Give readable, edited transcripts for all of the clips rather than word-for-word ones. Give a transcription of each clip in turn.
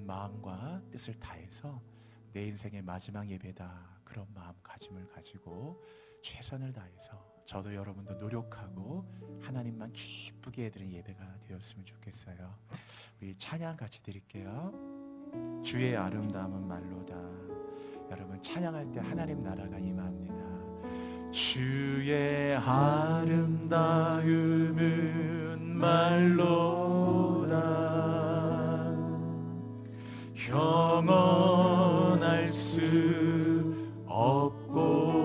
마음과 뜻을 다해서 내 인생의 마지막 예배다, 그런 마음가짐을 가지고 최선을 다해서 저도 여러분도 노력하고 하나님만 기쁘게 해드리는 예배가 되었으면 좋겠어요. 우리 찬양 같이 드릴게요. 주의 아름다움은 말로다. 여러분, 찬양할 때 하나님 나라가 임합니다. 주의 아름다움은 말로다. 형언할 수 없고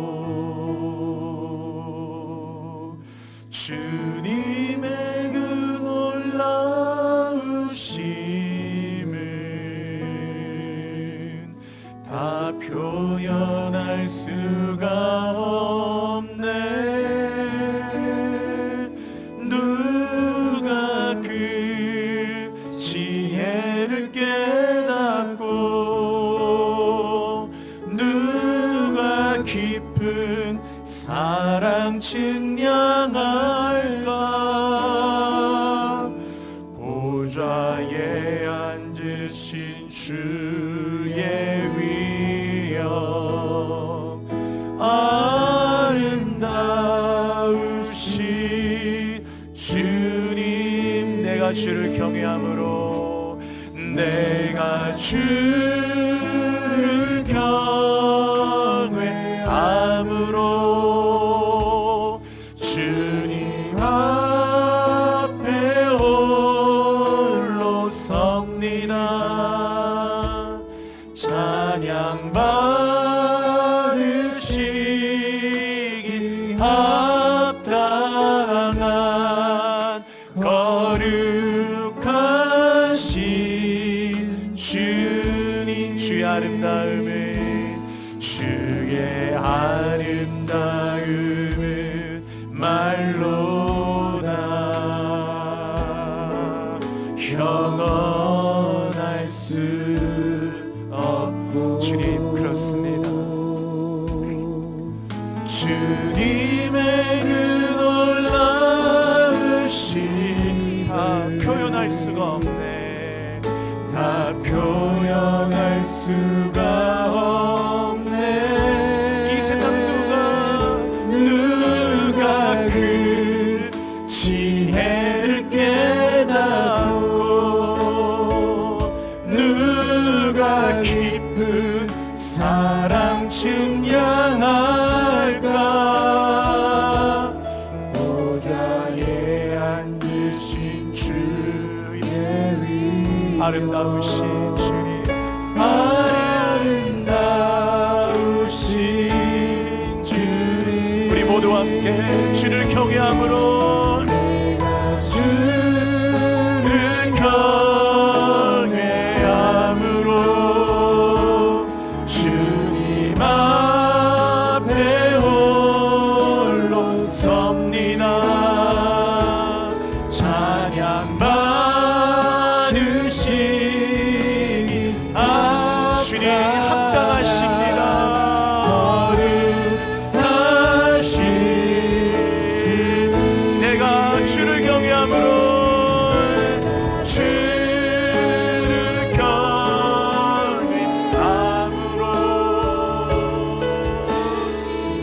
주님의 그 놀라우심은 다 표현할 수가 없네. 누가 그 지혜를 깨닫고 누가 깊은 사랑 증량할까. 보좌에 앉으신 주의 위엄 아름다우신 주님. 내가 주를 경외함으로, 내가 주를 경외함으로 주님 앞에 홀로 섭니다. 찬양 받으시기 합당한 거룩하신 주님. 주의 아름다움은, 주의 아름다움은 말로다. 형언할 수 없고. 주님, 그렇습니다. 주님의 그 놀라우심 다 표현할 수가 없네. 다 표현할 수가 없네. 이 세상 누가 그 지혜를 깨닫고 누가 깊은 사랑 증량할까. 보좌에 앉으신 주의 위 아름다우신 주님, 아름다우신 주님. 우리 모두 함께 주를 경외함으로, 내가 주를 경외함으로 주님 앞에 홀로 섭니다. 찬양 받으시기 주님 합당하십니다. 거룩하신 내가 주를 경외함으로, 주를 경외함으로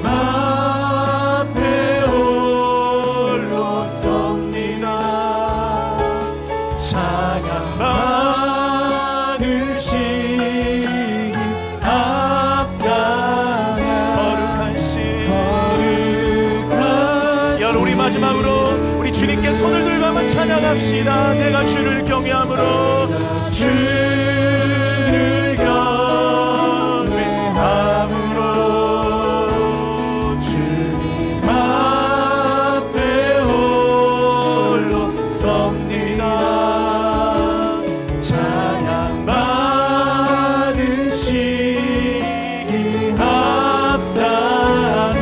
앞에 홀로 섭니다. 찬양 받으시기 합당한 거룩하신. 여러분, 우리 마지막으로 우리 주님께 손을 들고 한번 찬양합시다. 내가 주를 경외함으로, 주를 경외함으로 주님 앞에 홀로 섭니다. 찬양 받으시기 합당한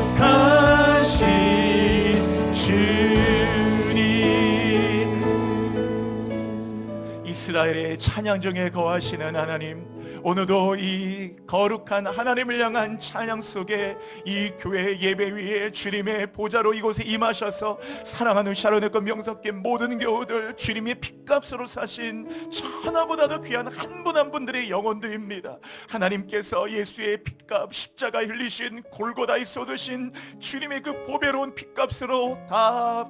거룩하신 주님. 이스라엘의 찬양 중에 거하시는 하나님, 오늘도 이 거룩한 하나님을 향한 찬양 속에 이 교회 예배 위에 주님의 보좌로 이곳에 임하셔서 사랑하는 샤론의 것 명석계 모든 교우들, 주님의 핏값으로 사신 천하보다도 귀한 한 분 한 분들의 영혼들입니다. 하나님께서 예수의 핏값, 십자가 흘리신 골고다에 쏟으신 주님의 그 보배로운 핏값으로 다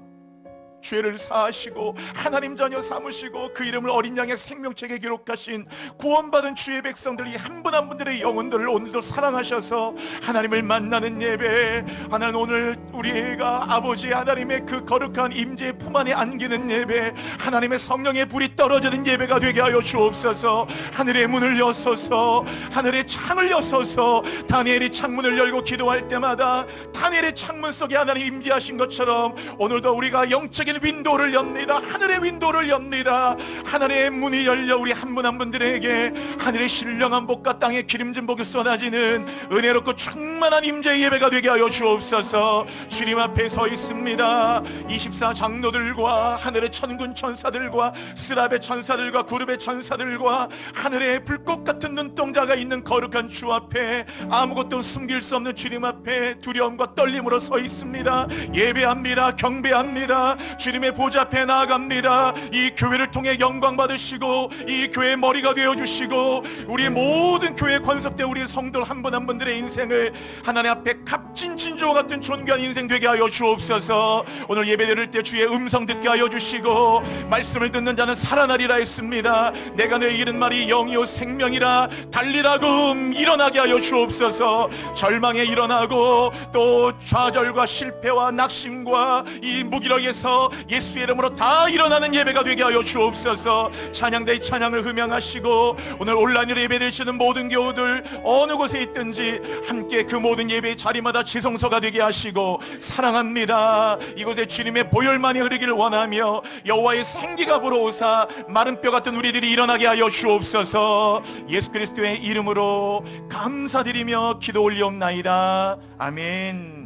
죄를 사하시고 하나님 자녀 삼으시고 그 이름을 어린 양의 생명책에 기록하신 구원받은 주의 백성들이 한 분 한 분들의 영혼들을 오늘도 사랑하셔서 하나님을 만나는 예배, 하나님 오늘 우리가 아버지 하나님의 그 거룩한 임재의 품 안에 안기는 예배, 하나님의 성령의 불이 떨어지는 예배가 되게 하여 주옵소서. 하늘의 문을 여소서, 하늘의 창을 여소서. 다니엘이 창문을 열고 기도할 때마다 다니엘의 창문 속에 하나님 임재하신 것처럼 오늘도 우리가 영적인 윈도우를 엽니다. 하늘의 윈도우를 엽니다. 하늘의 문이 열려 우리 한 분 한 분들에게 하늘의 신령한 복과 땅의 기름진 복이 쏟아지는 은혜롭고 충만한 임재의 예배가 되게 하여 주옵소서. 주님 앞에 서 있습니다. 24 장로들과 하늘의 천군 천사들과 스랍의 천사들과 구름의 천사들과 하늘의 불꽃 같은 눈동자가 있는 거룩한 주 앞에 아무것도 숨길 수 없는 주님 앞에 두려움과 떨림으로 서 있습니다. 예배합니다. 경배합니다. 주님의 보좌 앞에 나아갑니다. 이 교회를 통해 영광 받으시고 이 교회의 머리가 되어주시고 우리 모든 교회 권속된 우리 성도들 한 분 한 분들의 인생을 하나님 앞에 값진 진주와 같은 존귀한 인생 되게 하여 주옵소서. 오늘 예배 드릴 때 주의 음성 듣게 하여 주시고 말씀을 듣는 자는 살아나리라 했습니다. 내가 너희 이른 말이 영이요 생명이라 달리라고 일어나게 하여 주옵소서. 절망에 일어나고 또 좌절과 실패와 낙심과 이 무기력에서 예수의 이름으로 다 일어나는 예배가 되게 하여 주옵소서. 찬양대의 찬양을 흠양하시고 오늘 온라인으로 예배 드리시는 모든 교우들 어느 곳에 있든지 함께 그 모든 예배의 자리마다 지성소가 되게 하시고 사랑합니다. 이곳에 주님의 보혈만이 흐르기를 원하며 여호와의 생기가 불어오사 마른 뼈 같은 우리들이 일어나게 하여 주옵소서. 예수 그리스도의 이름으로 감사드리며 기도 올리옵나이다. 아멘.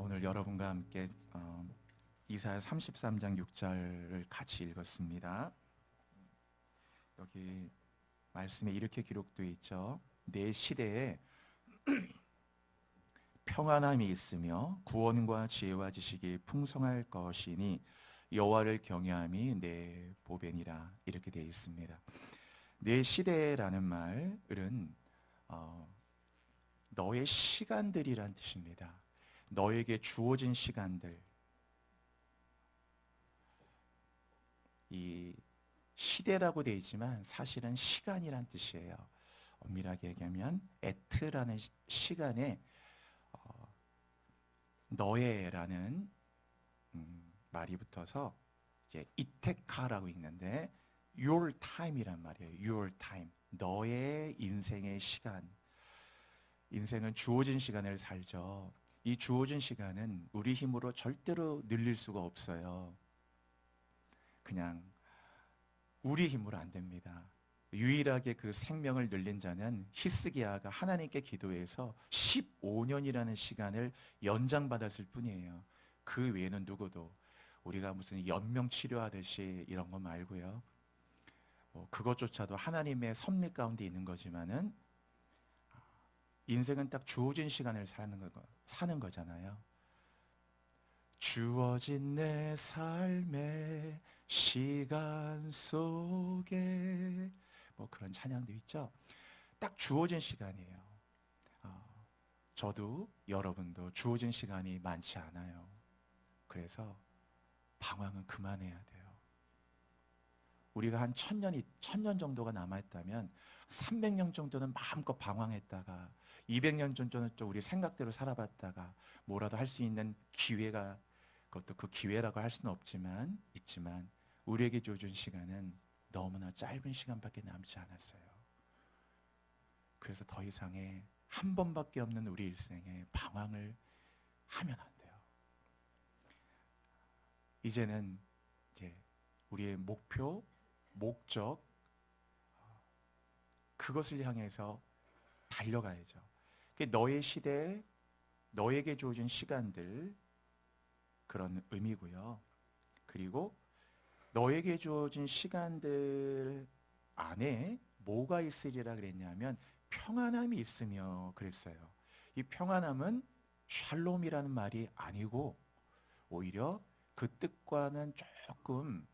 오늘 여러분과 함께 이사야 33장 6절을 같이 읽었습니다. 여기 말씀에 이렇게 기록되어 있죠. 내 시대에 평안함이 있으며 구원과 지혜와 지식이 풍성할 것이니 여호와를 경외함이 내 보배니라. 이렇게 되어 있습니다. 내 시대라는 말은 너의 시간들이란 뜻입니다. 너에게 주어진 시간들. 이 시대라고 되어 있지만 사실은 시간이란 뜻이에요. 엄밀하게 얘기하면 에트라는 시간에 너의라는 말이 붙어서 이제 이테카라고 있는데 your time이란 말이에요. your time. 너의 인생의 시간. 인생은 주어진 시간을 살죠. 이 주어진 시간은 우리 힘으로 절대로 늘릴 수가 없어요. 그냥 우리 힘으로 안 됩니다. 유일하게 그 생명을 늘린 자는 히스기야가 하나님께 기도해서 15년이라는 시간을 연장받았을 뿐이에요. 그 외에는 누구도 우리가 무슨 연명 치료하듯이 이런 거 말고요. 그것조차도 하나님의 섭리 가운데 있는 거지만은 인생은 딱 주어진 시간을 사는 거잖아요. 주어진 내 삶의 시간 속에 그런 찬양도 있죠. 딱 주어진 시간이에요. 저도 여러분도 주어진 시간이 많지 않아요. 그래서 방황은 그만해야 돼요. 우리가 한 1000년 정도가 남아있다면 300년 정도는 마음껏 방황했다가 200년 정도는 좀 우리 생각대로 살아봤다가 뭐라도 할 수 있는 기회가, 그것도 그 기회라고 할 수는 있지만 우리에게 주어진 시간은 너무나 짧은 시간밖에 남지 않았어요. 그래서 더 이상의 한 번밖에 없는 우리 일생에 방황을 하면 안 돼요. 이제는 이제 우리의 목표, 목적, 그것을 향해서 달려가야죠. 너의 시대에 너에게 주어진 시간들, 그런 의미고요. 그리고 너에게 주어진 시간들 안에 뭐가 있으리라 그랬냐면 평안함이 있으며 그랬어요. 이 평안함은 샬롬이라는 말이 아니고 오히려 그 뜻과는 조금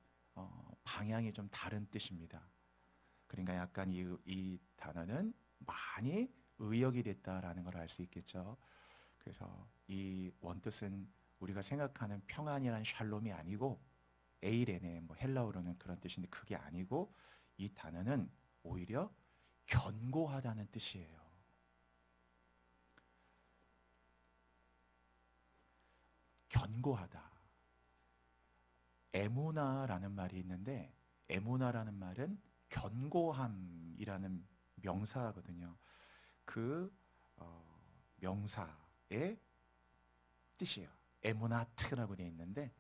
방향이 좀 다른 뜻입니다. 그러니까 약간 이 단어는 많이 의역이 됐다라는 걸 알 수 있겠죠. 그래서 이 원뜻은 우리가 생각하는 평안이란 샬롬이 아니고 에이레네, 뭐 헬라어로는 그런 뜻인데 그게 아니고 이 단어는 오히려 견고하다는 뜻이에요. 견고하다. 에무나라는 말이 있는데 에무나라는 말은 견고함이라는 명사거든요. 그 명사의 뜻이에요. 에무나트라고 되어 있는데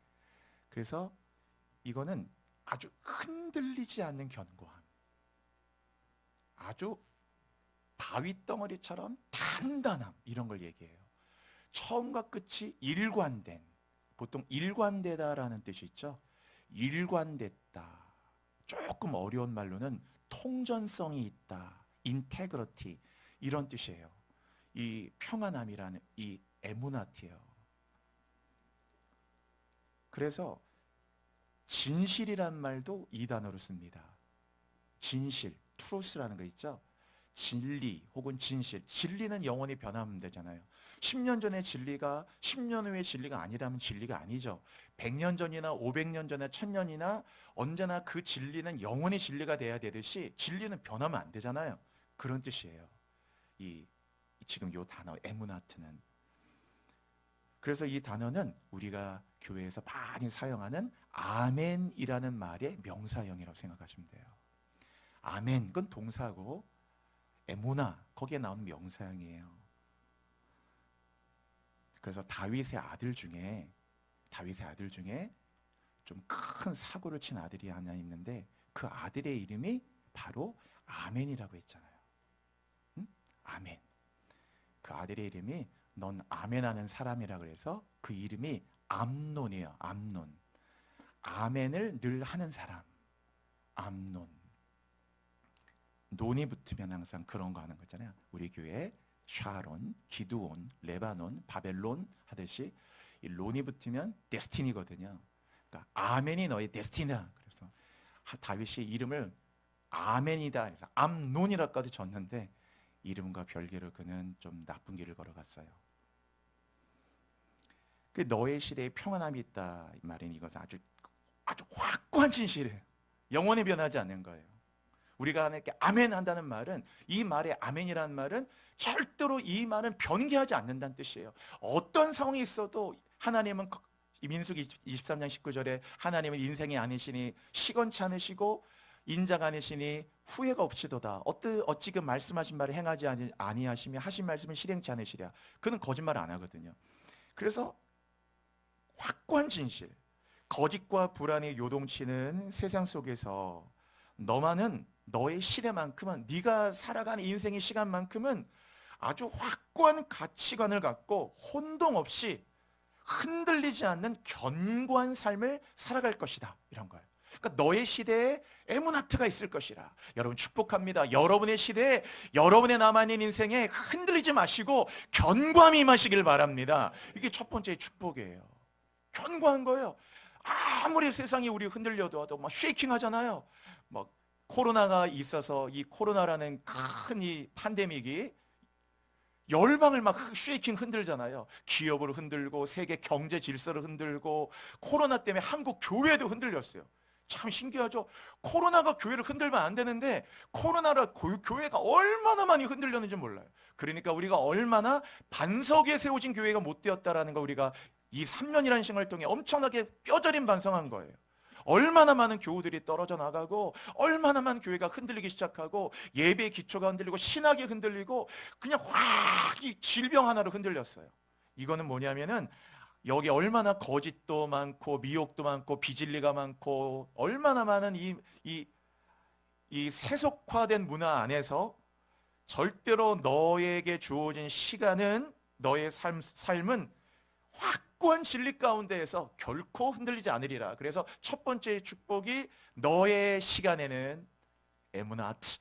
그래서 이거는 아주 흔들리지 않는 견고함, 아주 바위 덩어리처럼 단단함, 이런 걸 얘기해요. 처음과 끝이 일관된, 보통 일관되다라는 뜻이 있죠. 일관됐다. 조금 어려운 말로는 통전성이 있다, 인테그러티, 이런 뜻이에요. 이 평안함이라는 이 에무나티예요. 그래서 진실이란 말도 이 단어로 씁니다. 진실, 트루스라는 거 있죠. 진리 혹은 진실. 진리는 영원히 변하면 되잖아요. 10년 전의 진리가 10년 후의 진리가 아니라면 진리가 아니죠. 100년 전이나 500년 전이나 1000년이나 언제나 그 진리는 영원히 진리가 돼야 되듯이 진리는 변하면 안 되잖아요. 그런 뜻이에요. 지금 이 단어 에무나트는. 그래서 이 단어는 우리가 교회에서 많이 사용하는 아멘이라는 말의 명사형이라고 생각하시면 돼요. 아멘, 그건 동사고 에무나, 거기에 나오는 명사형이에요. 그래서 다윗의 아들 중에 좀 큰 사고를 친 아들이 하나 있는데 그 아들의 이름이 바로 아멘이라고 했잖아요. 응? 아멘. 그 아들의 이름이 넌 아멘하는 사람이라 그래서 그 이름이 암논이에요. 암논. 아멘을 늘 하는 사람. 암논. 논이 붙으면 항상 그런 거 하는 거잖아요. 우리 교회 샤론, 기드온, 레바논, 바벨론 하듯이 이 론이 붙으면 데스티니거든요. 그러니까 아멘이 너의 데스티니다. 그래서 다윗이 이름을 아멘이다 그래서 암논이라고까지 졌는데 이름과 별개로 그는 좀 나쁜 길을 걸어갔어요. 그 너의 시대에 평안함이 있다 이 말은 이것은 아주 확고한 진실이에요. 영원히 변하지 않는 거예요. 우리가 이렇게 아멘 한다는 말은 이 말의 아멘이라는 말은 절대로 이 말은 변개하지 않는다는 뜻이에요. 어떤 상황이 있어도 하나님은 민수기 23장 19절에 하나님은 인생이 아니시니 시건치 않으시고 인자가 아니시니 후회가 없이도다. 어찌 그 말씀하신 말을 행하지 아니하시며 하신 말씀을 실행치 않으시랴. 그는 거짓말 안 하거든요. 그래서 확고한 진실, 거짓과 불안이 요동치는 세상 속에서 너만은 너의 시대만큼은 네가 살아가는 인생의 시간만큼은 아주 확고한 가치관을 갖고 혼동 없이 흔들리지 않는 견고한 삶을 살아갈 것이다 이런 거예요. 그러니까 너의 시대에 에무나트가 있을 것이라. 여러분 축복합니다. 여러분의 시대에 여러분의 남아있는 인생에 흔들리지 마시고 견고함이 임하시길 바랍니다. 이게 첫 번째 축복이에요. 견고한 거예요. 아무리 세상이 우리 흔들려도 막 쉐이킹 하잖아요. 막 코로나가 있어서 이 코로나라는 큰 이 팬데믹이 열방을 막 쉐이킹 흔들잖아요. 기업을 흔들고 세계 경제 질서를 흔들고 코로나 때문에 한국 교회도 흔들렸어요. 참 신기하죠. 코로나가 교회를 흔들면 안 되는데 코로나라 교회가 얼마나 많이 흔들렸는지 몰라요. 그러니까 우리가 얼마나 반석에 세워진 교회가 못 되었다라는 거 우리가 이 3년이라는 시간을 통해 엄청나게 뼈저림 반성한 거예요. 얼마나 많은 교우들이 떨어져 나가고 얼마나 많은 교회가 흔들리기 시작하고 예배의 기초가 흔들리고 신학이 흔들리고 그냥 확 이 질병 하나로 흔들렸어요. 이거는 뭐냐면은 여기 얼마나 거짓도 많고 미혹도 많고 비진리가 많고 얼마나 많은 이 세속화된 문화 안에서 절대로 너에게 주어진 시간은 너의 삶은 확고한 진리 가운데에서 결코 흔들리지 않으리라. 그래서 첫 번째 축복이 너의 시간에는 에무나트,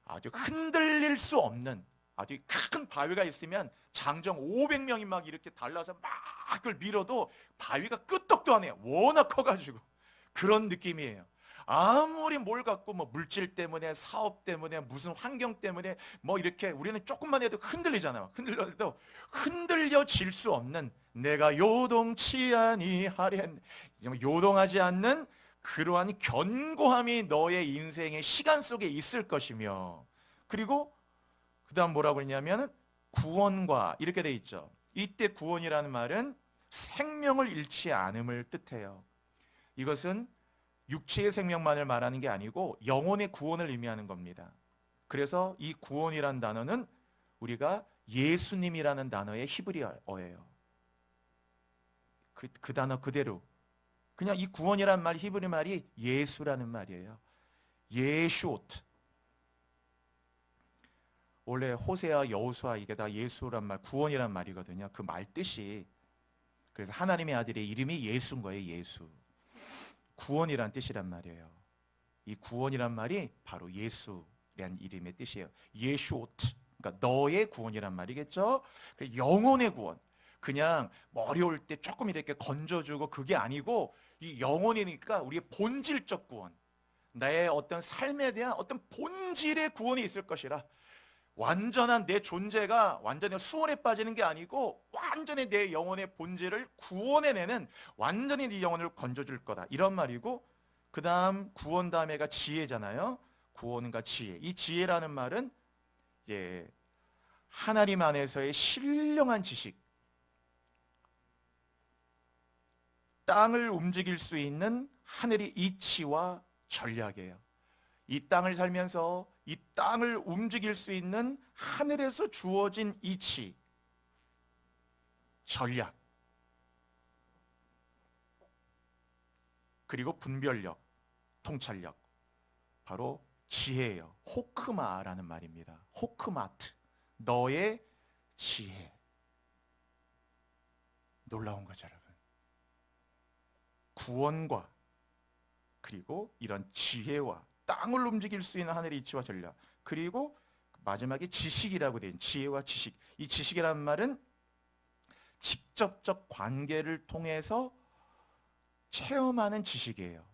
아주 흔들릴 수 없는 아주 큰 바위가 있으면 장정 500명이 막 이렇게 달라서 막 그걸 밀어도 바위가 끄떡도 안 해요. 워낙 커가지고. 그런 느낌이에요. 아무리 뭘 갖고 뭐 물질 때문에, 사업 때문에, 무슨 환경 때문에 뭐 이렇게 우리는 조금만 해도 흔들리잖아요. 흔들려도 흔들려질 수 없는, 내가 요동치 아니하랴, 요동하지 않는 그러한 견고함이 너의 인생의 시간 속에 있을 것이며, 그리고 그 다음 뭐라고 했냐면 구원과 이렇게 돼 있죠. 이때 구원이라는 말은 생명을 잃지 않음을 뜻해요. 이것은 육체의 생명만을 말하는 게 아니고 영혼의 구원을 의미하는 겁니다. 그래서 이 구원이란 단어는 우리가 예수님이라는 단어의 히브리어예요. 그 단어 그대로. 그냥 이 구원이란 말, 히브리 말이 예수라는 말이에요. 예슈오트. 원래 호세아, 여호수아 이게 다 예수란 말, 구원이란 말이거든요. 그 말 뜻이. 그래서 하나님의 아들의 이름이 예수인 거예요. 예수. 구원이란 뜻이란 말이에요. 이 구원이란 말이 바로 예수라는 이름의 뜻이에요. 예슈오트. 그러니까 너의 구원이란 말이겠죠. 영혼의 구원. 그냥 어려울 때 조금 이렇게 건져주고 그게 아니고 이 영혼이니까 우리의 본질적 구원. 나의 어떤 삶에 대한 어떤 본질의 구원이 있을 것이라. 완전한 내 존재가 완전히 수월에 빠지는 게 아니고 완전히 내 영혼의 본질을 구원해내는, 완전히 네 영혼을 건져줄 거다, 이런 말이고, 그 다음 구원 다음에가 지혜잖아요. 구원과 지혜. 이 지혜라는 말은 하나님 안에서의 신령한 지식, 땅을 움직일 수 있는 하늘의 이치와 전략이에요. 이 땅을 살면서 이 땅을 움직일 수 있는 하늘에서 주어진 이치, 전략, 그리고 분별력, 통찰력, 바로 지혜예요. 호크마라는 말입니다. 호크마트, 너의 지혜. 놀라운 거죠, 여러분. 구원과 그리고 이런 지혜와 땅을 움직일 수 있는 하늘의 이치와 전략, 그리고 마지막에 지식이라고 된 지혜와 지식. 이 지식이라는 말은 직접적 관계를 통해서 체험하는 지식이에요.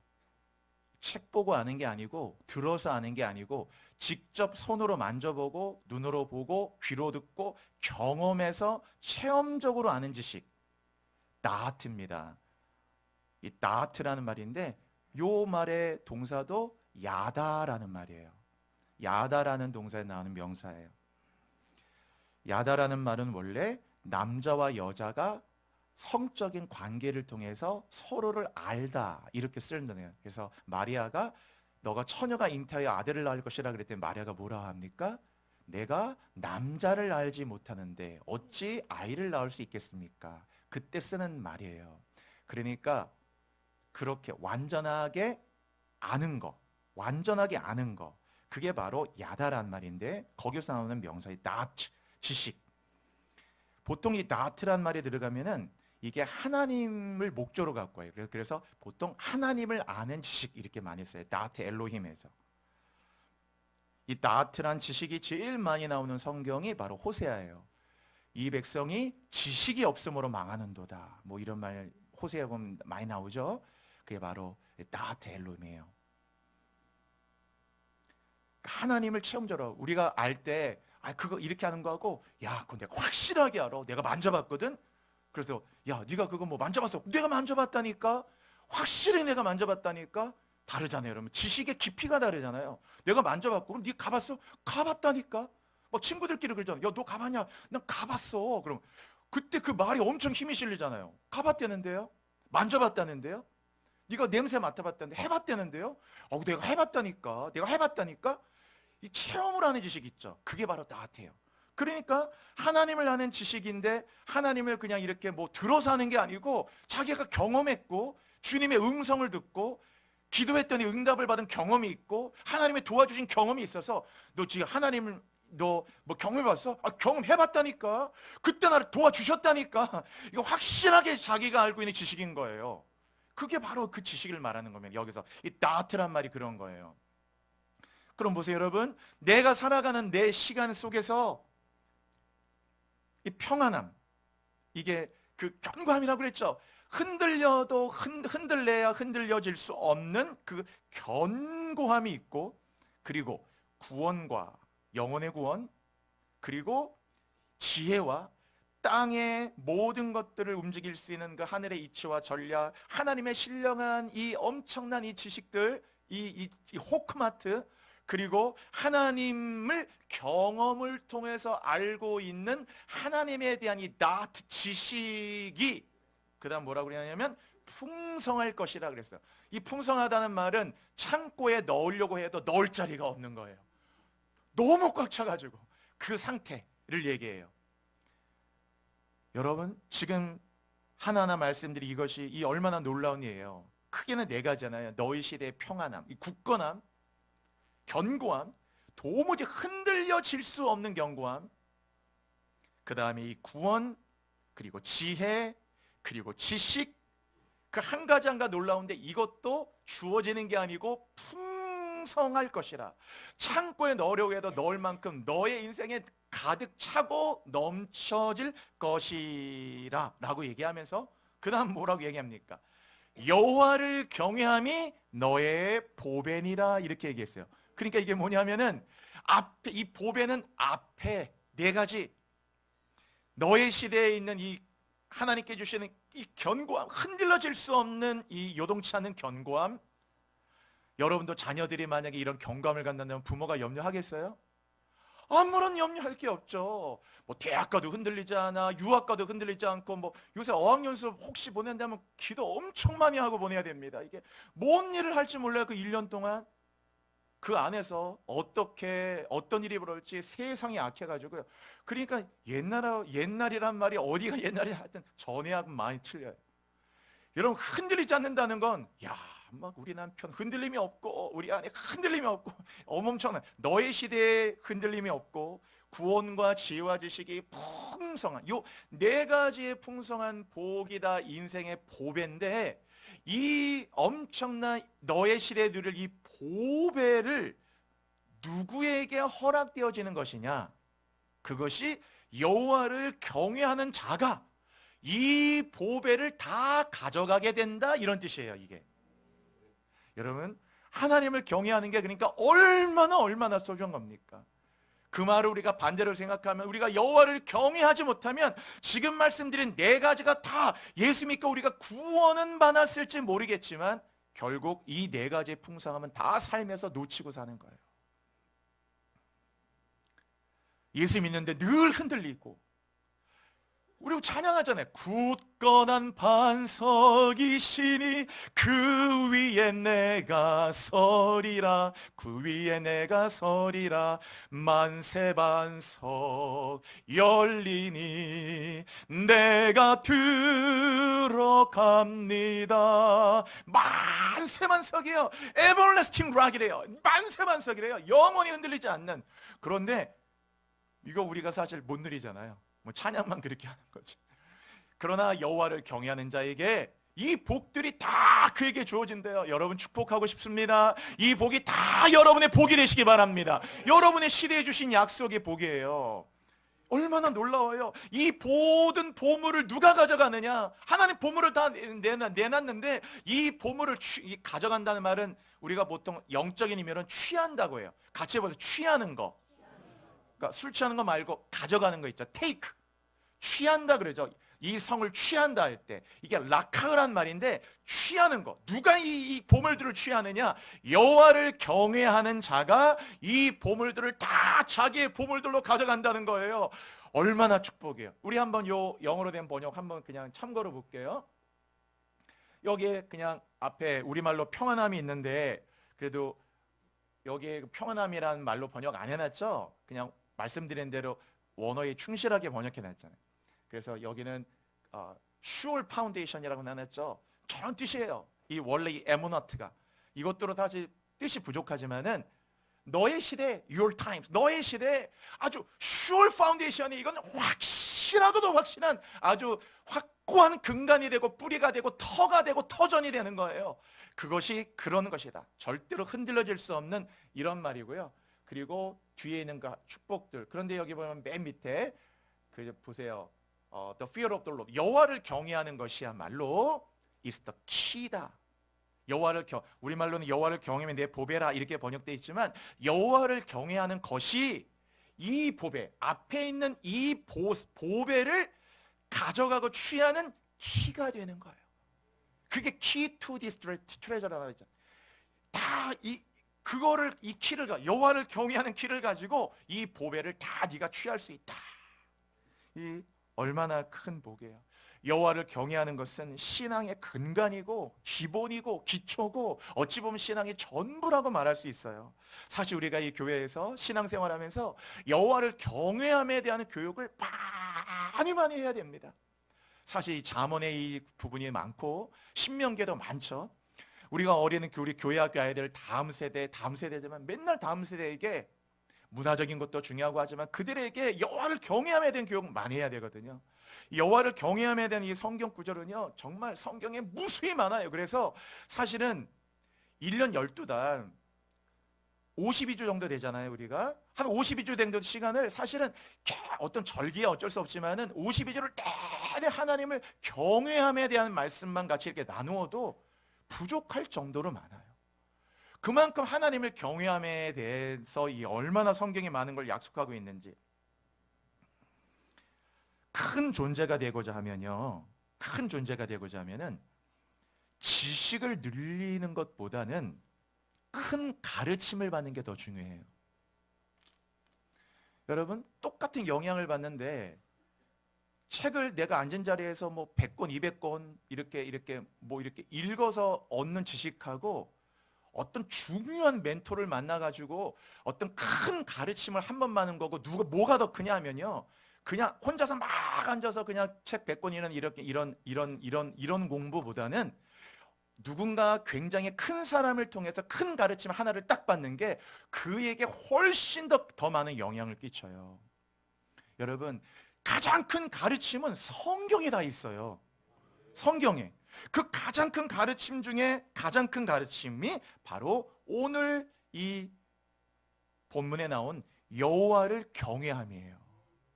책 보고 아는 게 아니고, 들어서 아는 게 아니고, 직접 손으로 만져보고, 눈으로 보고, 귀로 듣고, 경험해서 체험적으로 아는 지식. 나하트입니다. 이 나하트라는 말인데, 요 말의 동사도 야다라는 말이에요. 야다라는 동사에 나오는 명사예요. 야다라는 말은 원래 남자와 여자가 성적인 관계를 통해서 서로를 알다, 이렇게 쓰는 거예요. 그래서 마리아가 너가 처녀가 잉태하여 아들을 낳을 것이라 그랬더니 마리아가 뭐라 합니까? 내가 남자를 알지 못하는데 어찌 아이를 낳을 수 있겠습니까? 그때 쓰는 말이에요. 그러니까 그렇게 완전하게 아는 거, 완전하게 아는 거, 그게 바로 야다란 말인데, 거기서 나오는 명사의 나트, 지식. 보통 이 나트란 말이 들어가면은 이게 하나님을 목적으로 갖고 와요. 그래서 보통 하나님을 아는 지식 이렇게 많이 써요. 나트 엘로힘에서. 이 나트란 지식이 제일 많이 나오는 성경이 바로 호세아예요. 이 백성이 지식이 없음으로 망하는도다, 뭐 이런 말 호세아 보면 많이 나오죠. 그게 바로 나트 엘로힘이에요. 하나님을 체험적으로 우리가 알 때, 그거 이렇게 하는 거하고, 야, 그거 내가 확실하게 알아. 내가 만져봤거든. 그래서 야, 네가 그거 뭐 만져봤어? 내가 만져봤다니까. 확실히 내가 만져봤다니까. 다르잖아요, 여러분. 지식의 깊이가 다르잖아요. 내가 만져봤고, 그럼 네가 가봤어? 가봤다니까. 막 친구들끼리 그러잖아. 야, 너 가봤냐? 난 가봤어. 그럼 그때 그 말이 엄청 힘이 실리잖아요. 가봤다는데요? 만져봤다는데요? 네가 냄새 맡아봤다는데, 해봤다는데요? 내가 해봤다니까. 내가 해봤다니까. 이 체험을 하는 지식 있죠. 그게 바로 나한테요. 그러니까 하나님을 아는 지식인데, 하나님을 그냥 이렇게 뭐 들어서 하는 게 아니고 자기가 경험했고, 주님의 음성을 듣고 기도했더니 응답을 받은 경험이 있고, 하나님의 도와주신 경험이 있어서 너 지금 하나님을 너 뭐 경험해봤어? 경험해봤다니까. 그때 나를 도와주셨다니까. 이거 확실하게 자기가 알고 있는 지식인 거예요. 그게 바로 그 지식을 말하는 겁니다. 여기서 이 나트란 말이 그런 거예요. 그럼 보세요, 여러분. 내가 살아가는 내 시간 속에서 이 평안함, 이게 그 견고함이라고 그랬죠. 흔들려도 흔들려야 흔들려질 수 없는 그 견고함이 있고, 그리고 구원과 영혼의 구원, 그리고 지혜와 땅의 모든 것들을 움직일 수 있는 그 하늘의 이치와 전략, 하나님의 신령한 이 엄청난 이 지식들, 이 호크마트, 그리고 하나님을 경험을 통해서 알고 있는 하나님에 대한 이 나트 지식이 그 다음 뭐라고 그러냐면 풍성할 것이라 그랬어요. 이 풍성하다는 말은 창고에 넣으려고 해도 넣을 자리가 없는 거예요. 너무 꽉 차가지고 그 상태를 얘기해요. 여러분, 지금 하나하나 말씀드린 이것이 이 얼마나 놀라운 일이에요. 크게는 네 가지잖아요. 너희 시대의 평안함, 이 굳건함, 견고함, 도무지 흔들려질 수 없는 견고함, 그 다음에 이 구원, 그리고 지혜, 그리고 지식. 그 한 가지 한 가지 놀라운데 이것도 주어지는 게 아니고 풍성할 것이라. 창고에 넣으려고 해도 넣을 만큼 너의 인생에 가득 차고 넘쳐질 것이라 라고 얘기하면서 그 다음 뭐라고 얘기합니까? 여호와를 경외함이 너의 보배니라 이렇게 얘기했어요. 그러니까 이게 뭐냐면은 앞에 이 보배는 앞에 네 가지, 너의 시대에 있는 이 하나님께 주시는 이 견고함, 흔들려질 수 없는 이 요동치 않는 견고함. 여러분도 자녀들이 만약에 이런 견고함을 갖는다면 부모가 염려하겠어요? 아무런 염려할 게 없죠. 뭐 대학 가도 흔들리지 않아, 유학 가도 흔들리지 않고, 뭐 요새 어학연수 혹시 보낸다면 기도 엄청 많이 하고 보내야 됩니다. 이게 뭔 일을 할지 몰라요. 그 1년 동안 그 안에서 어떤 일이 벌어질지 세상이 악해가지고요. 그러니까 옛날이란 말이 어디가 옛날이야 하여튼 전에하고 많이 틀려요. 여러분, 흔들리지 않는다는 건 막 우리 남편 흔들림이 없고 우리 아내 흔들림이 없고 엄청난 너의 시대에 흔들림이 없고 구원과 지혜와 지식이 풍성한 요 네 가지의 풍성한 복이다 인생의 보배인데, 이 엄청난 너의 시대에 누릴 이 보배를 누구에게 허락되어지는 것이냐? 그것이 여호와를 경외하는 자가 이 보배를 다 가져가게 된다, 이런 뜻이에요. 이게 여러분, 하나님을 경외하는 게 그러니까 얼마나 소중한 겁니까? 그 말을 우리가 반대로 생각하면, 우리가 여호와를 경외하지 못하면 지금 말씀드린 네 가지가 다 예수 믿고 우리가 구원은 받았을지 모르겠지만 결국 이 네 가지의 풍성함은 다 삶에서 놓치고 사는 거예요. 예수 믿는데 늘 흔들리고, 우리 찬양하잖아요. 굳건한 반석이시니 그 위에 내가 서리라, 그 위에 내가 서리라. 만세반석 열리니 내가 들어갑니다. 만세반석이에요. 에버래스팅 락이래요. 만세반석이래요. 영원히 흔들리지 않는. 그런데 이거 우리가 사실 못 누리잖아요. 뭐 찬양만 그렇게 하는 거지. 그러나 여호와를 경외하는 자에게 이 복들이 다 그에게 주어진대요. 여러분, 축복하고 싶습니다. 이 복이 다 여러분의 복이 되시기 바랍니다. 여러분의 시대에 주신 약속의 복이에요. 얼마나 놀라워요. 이 모든 보물을 누가 가져가느냐? 하나님 보물을 다 내놨는데 이 보물을 가져간다는 말은 우리가 보통 영적인 의미로는 취한다고 해요. 같이 해보세요. 취하는 거. 그러니까 술 취하는 거 말고 가져가는 거 있죠. 테이크. 취한다 그러죠. 이 성을 취한다 할 때 이게 라카흐란 말인데, 취하는 거. 누가 이 보물들을 취하느냐? 여호와를 경외하는 자가 이 보물들을 다 자기의 보물들로 가져간다는 거예요. 얼마나 축복이에요. 우리 한번 요 영어로 된 번역 한번 그냥 참고로 볼게요. 여기에 그냥 앞에 우리말로 평안함이 있는데, 그래도 여기에 평안함이라는 말로 번역 안 해놨죠? 그냥 말씀드린 대로 원어에 충실하게 번역해놨잖아요. 그래서 여기는 sure foundation이라고 나눴죠. 저런 뜻이에요. 이 원래 이 에모너트가 이것들은 사실 뜻이 부족하지만은 너의 시대, your times, 너의 시대 아주 sure foundation이 이건 확실하고도 확실한 아주 확고한 근간이 되고 뿌리가 되고 터가 되고 터전이 되는 거예요. 그것이 그런 것이다. 절대로 흔들려질 수 없는 이런 말이고요. 그리고 뒤에 있는 그 축복들. 그런데 여기 보면 맨 밑에 그 보세요. The fear of the Lord. 여호와를 경외하는 것이야말로 is the key다. 우리말로는 여호와를 경외하면 내 보배라 이렇게 번역되어 있지만 여호와를 경외하는 것이 이 보배, 앞에 있는 이 보배를 가져가고 취하는 키가 되는 거예요. 그게 key to this treasure라고 하죠. 이 키를 여호와를 경외하는 키를 가지고 이 보배를 다 네가 취할 수 있다. 이 얼마나 큰 복이에요. 여호와를 경외하는 것은 신앙의 근간이고 기본이고 기초고 어찌 보면 신앙의 전부라고 말할 수 있어요. 사실 우리가 이 교회에서 신앙생활하면서 여호와를 경외함에 대한 교육을 많이 해야 됩니다. 사실 이 잠언에 이 부분이 많고 신명기에도 많죠. 우리가 우리 교회학교 아이들 다음 세대지만 맨날 다음 세대에게 문화적인 것도 중요하고 하지만 그들에게 여호와를 경외함에 대한 교육 많이 해야 되거든요. 여호와를 경외함에 대한 이 성경 구절은요 정말 성경에 무수히 많아요. 그래서 사실은 1년 12달 52주 정도 되잖아요. 우리가 한 52주 정도 시간을 사실은 어떤 절기야 어쩔 수 없지만은 52주를 내내 하나님을 경외함에 대한 말씀만 같이 이렇게 나누어도 부족할 정도로 많아요. 그만큼 하나님을 경외함에 대해서 이 얼마나 성경이 많은 걸 약속하고 있는지. 큰 존재가 되고자 하면은 지식을 늘리는 것보다는 큰 가르침을 받는 게 더 중요해요. 여러분 똑같은 영향을 받는데 책을 내가 앉은 자리에서 뭐 100권, 200권 이렇게 읽어서 얻는 지식하고 어떤 중요한 멘토를 만나가지고 어떤 큰 가르침을 한 번 받는 거고 뭐가 더 크냐 하면요. 그냥 혼자서 막 앉아서 그냥 책 100권이나 이런 공부보다는 누군가 굉장히 큰 사람을 통해서 큰 가르침 하나를 딱 받는 게 그에게 훨씬 더 많은 영향을 끼쳐요. 여러분 가장 큰 가르침은 성경에 다 있어요. 성경에. 그 가장 큰 가르침 중에 가장 큰 가르침이 바로 오늘 이 본문에 나온 여호와를 경외함이에요.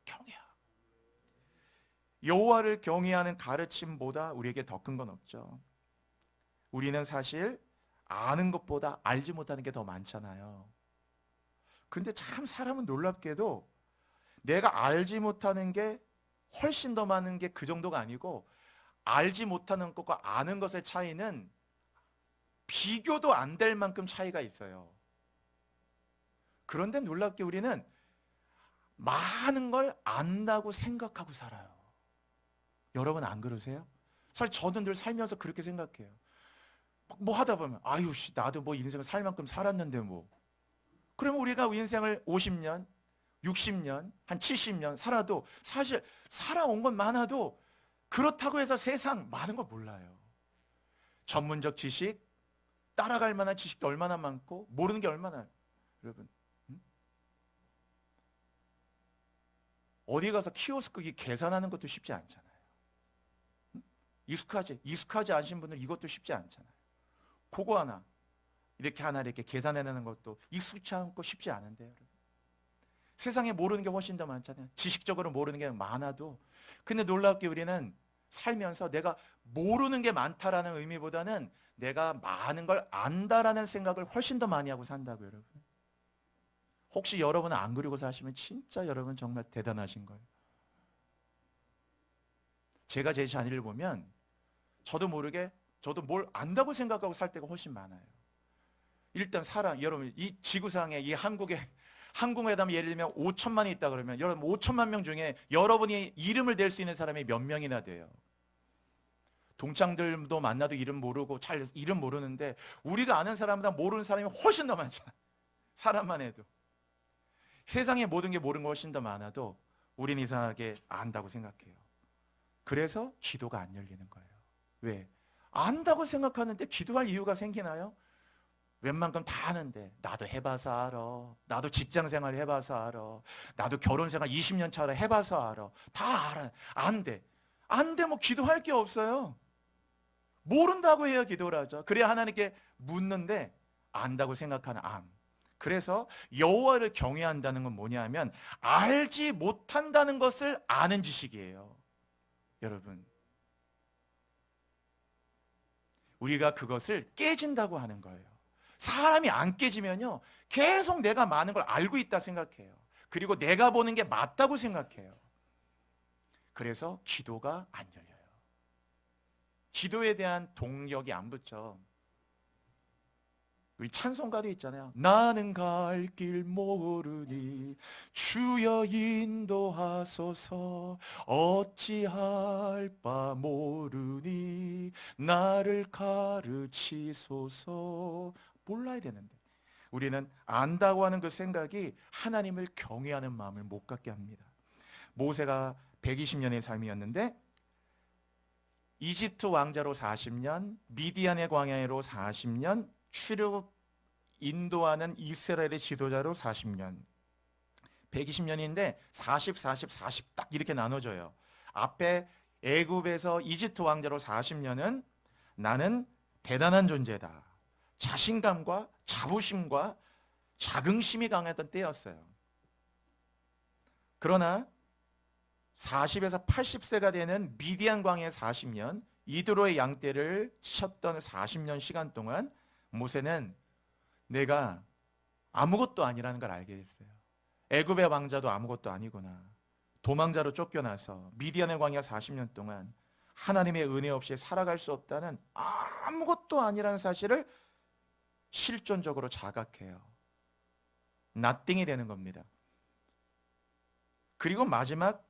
경외함. 여호와를 경외하는 가르침보다 우리에게 더 큰 건 없죠. 우리는 사실 아는 것보다 알지 못하는 게 더 많잖아요. 근데 참 사람은 놀랍게도 내가 알지 못하는 게 훨씬 더 많은 게 그 정도가 아니고 알지 못하는 것과 아는 것의 차이는 비교도 안 될 만큼 차이가 있어요. 그런데 놀랍게 우리는 많은 걸 안다고 생각하고 살아요. 여러분 안 그러세요? 사실 저도 늘 살면서 그렇게 생각해요. 뭐 하다 보면 아유 나도 뭐 인생을 살 만큼 살았는데 뭐. 그러면 우리가 인생을 50년, 60년, 한 70년 살아도 사실 살아온 건 많아도 그렇다고 해서 세상 많은 걸 몰라요. 전문적 지식, 따라갈 만한 지식도 얼마나 많고 모르는 게 얼마나. 여러분 어디 가서 키오스크 계산하는 것도 쉽지 않잖아요. 익숙하지 않으신 분들 이것도 쉽지 않잖아요. 그거 하나 이렇게 계산해내는 것도 익숙치 않고 쉽지 않은데 여러분. 세상에 모르는 게 훨씬 더 많잖아요. 지식적으로 모르는 게 많아도. 근데 놀랍게 우리는 살면서 내가 모르는 게 많다라는 의미보다는 내가 많은 걸 안다라는 생각을 훨씬 더 많이 하고 산다고요, 여러분. 혹시 여러분은 안 그러고 사시면 진짜 여러분 정말 대단하신 거예요. 제가 제 자녀를 보면 저도 모르게 저도 뭘 안다고 생각하고 살 때가 훨씬 많아요. 일단 여러분 이 지구상에 이 항공회담 예를 들면 5천만이 있다 그러면 여러분 5천만 명 중에 여러분이 이름을 댈 수 있는 사람이 몇 명이나 돼요? 동창들도 만나도 이름 모르고 잘 이름 모르는데 우리가 아는 사람보다 모르는 사람이 훨씬 더 많잖아. 사람만 해도. 세상에 모든 게 모르는 거 훨씬 더 많아도 우린 이상하게 안다고 생각해요. 그래서 기도가 안 열리는 거예요. 왜? 안다고 생각하는데 기도할 이유가 생기나요? 웬만큼 다 아는데 나도 해봐서 알아. 나도 직장생활 해봐서 알아. 나도 결혼생활 20년 차로 해봐서 알아. 다 알아. 안 돼. 안 돼. 뭐 기도할 게 없어요. 모른다고 해야 기도를 하죠. 그래야 하나님께 묻는데 안다고 생각하는 암. 그래서 여호와를 경외한다는 건 뭐냐면 알지 못한다는 것을 아는 지식이에요. 여러분, 우리가 그것을 깨진다고 하는 거예요. 사람이 안 깨지면요 계속 내가 많은 걸 알고 있다 생각해요. 그리고 내가 보는 게 맞다고 생각해요. 그래서 기도가 안 열려요. 기도에 대한 동력이 안 붙죠. 우리 찬송가도 있잖아요. 나는 갈 길 모르니 주여 인도하소서. 어찌할 바 모르니 나를 가르치소서. 몰라야 되는데 우리는 안다고 하는 그 생각이 하나님을 경외하는 마음을 못 갖게 합니다. 모세가 120년의 삶이었는데 이집트 왕자로 40년, 미디안의 광야로 40년, 출애굽 인도하는 이스라엘의 지도자로 40년. 120년인데 40, 40, 40 딱 이렇게 나눠져요. 앞에 애굽에서 이집트 왕자로 40년은 나는 대단한 존재다. 자신감과 자부심과 자긍심이 강했던 때였어요. 그러나 40에서 80세가 되는 미디안 광야의 40년, 이드로의 양떼를 쳤던 40년 시간 동안 모세는 내가 아무것도 아니라는 걸 알게 됐어요. 애굽의 왕자도 아무것도 아니구나. 도망자로 쫓겨나서 미디안의 광야 40년 동안 하나님의 은혜 없이 살아갈 수 없다는 아무것도 아니라는 사실을 실존적으로 자각해요. nothing이 되는 겁니다. 그리고 마지막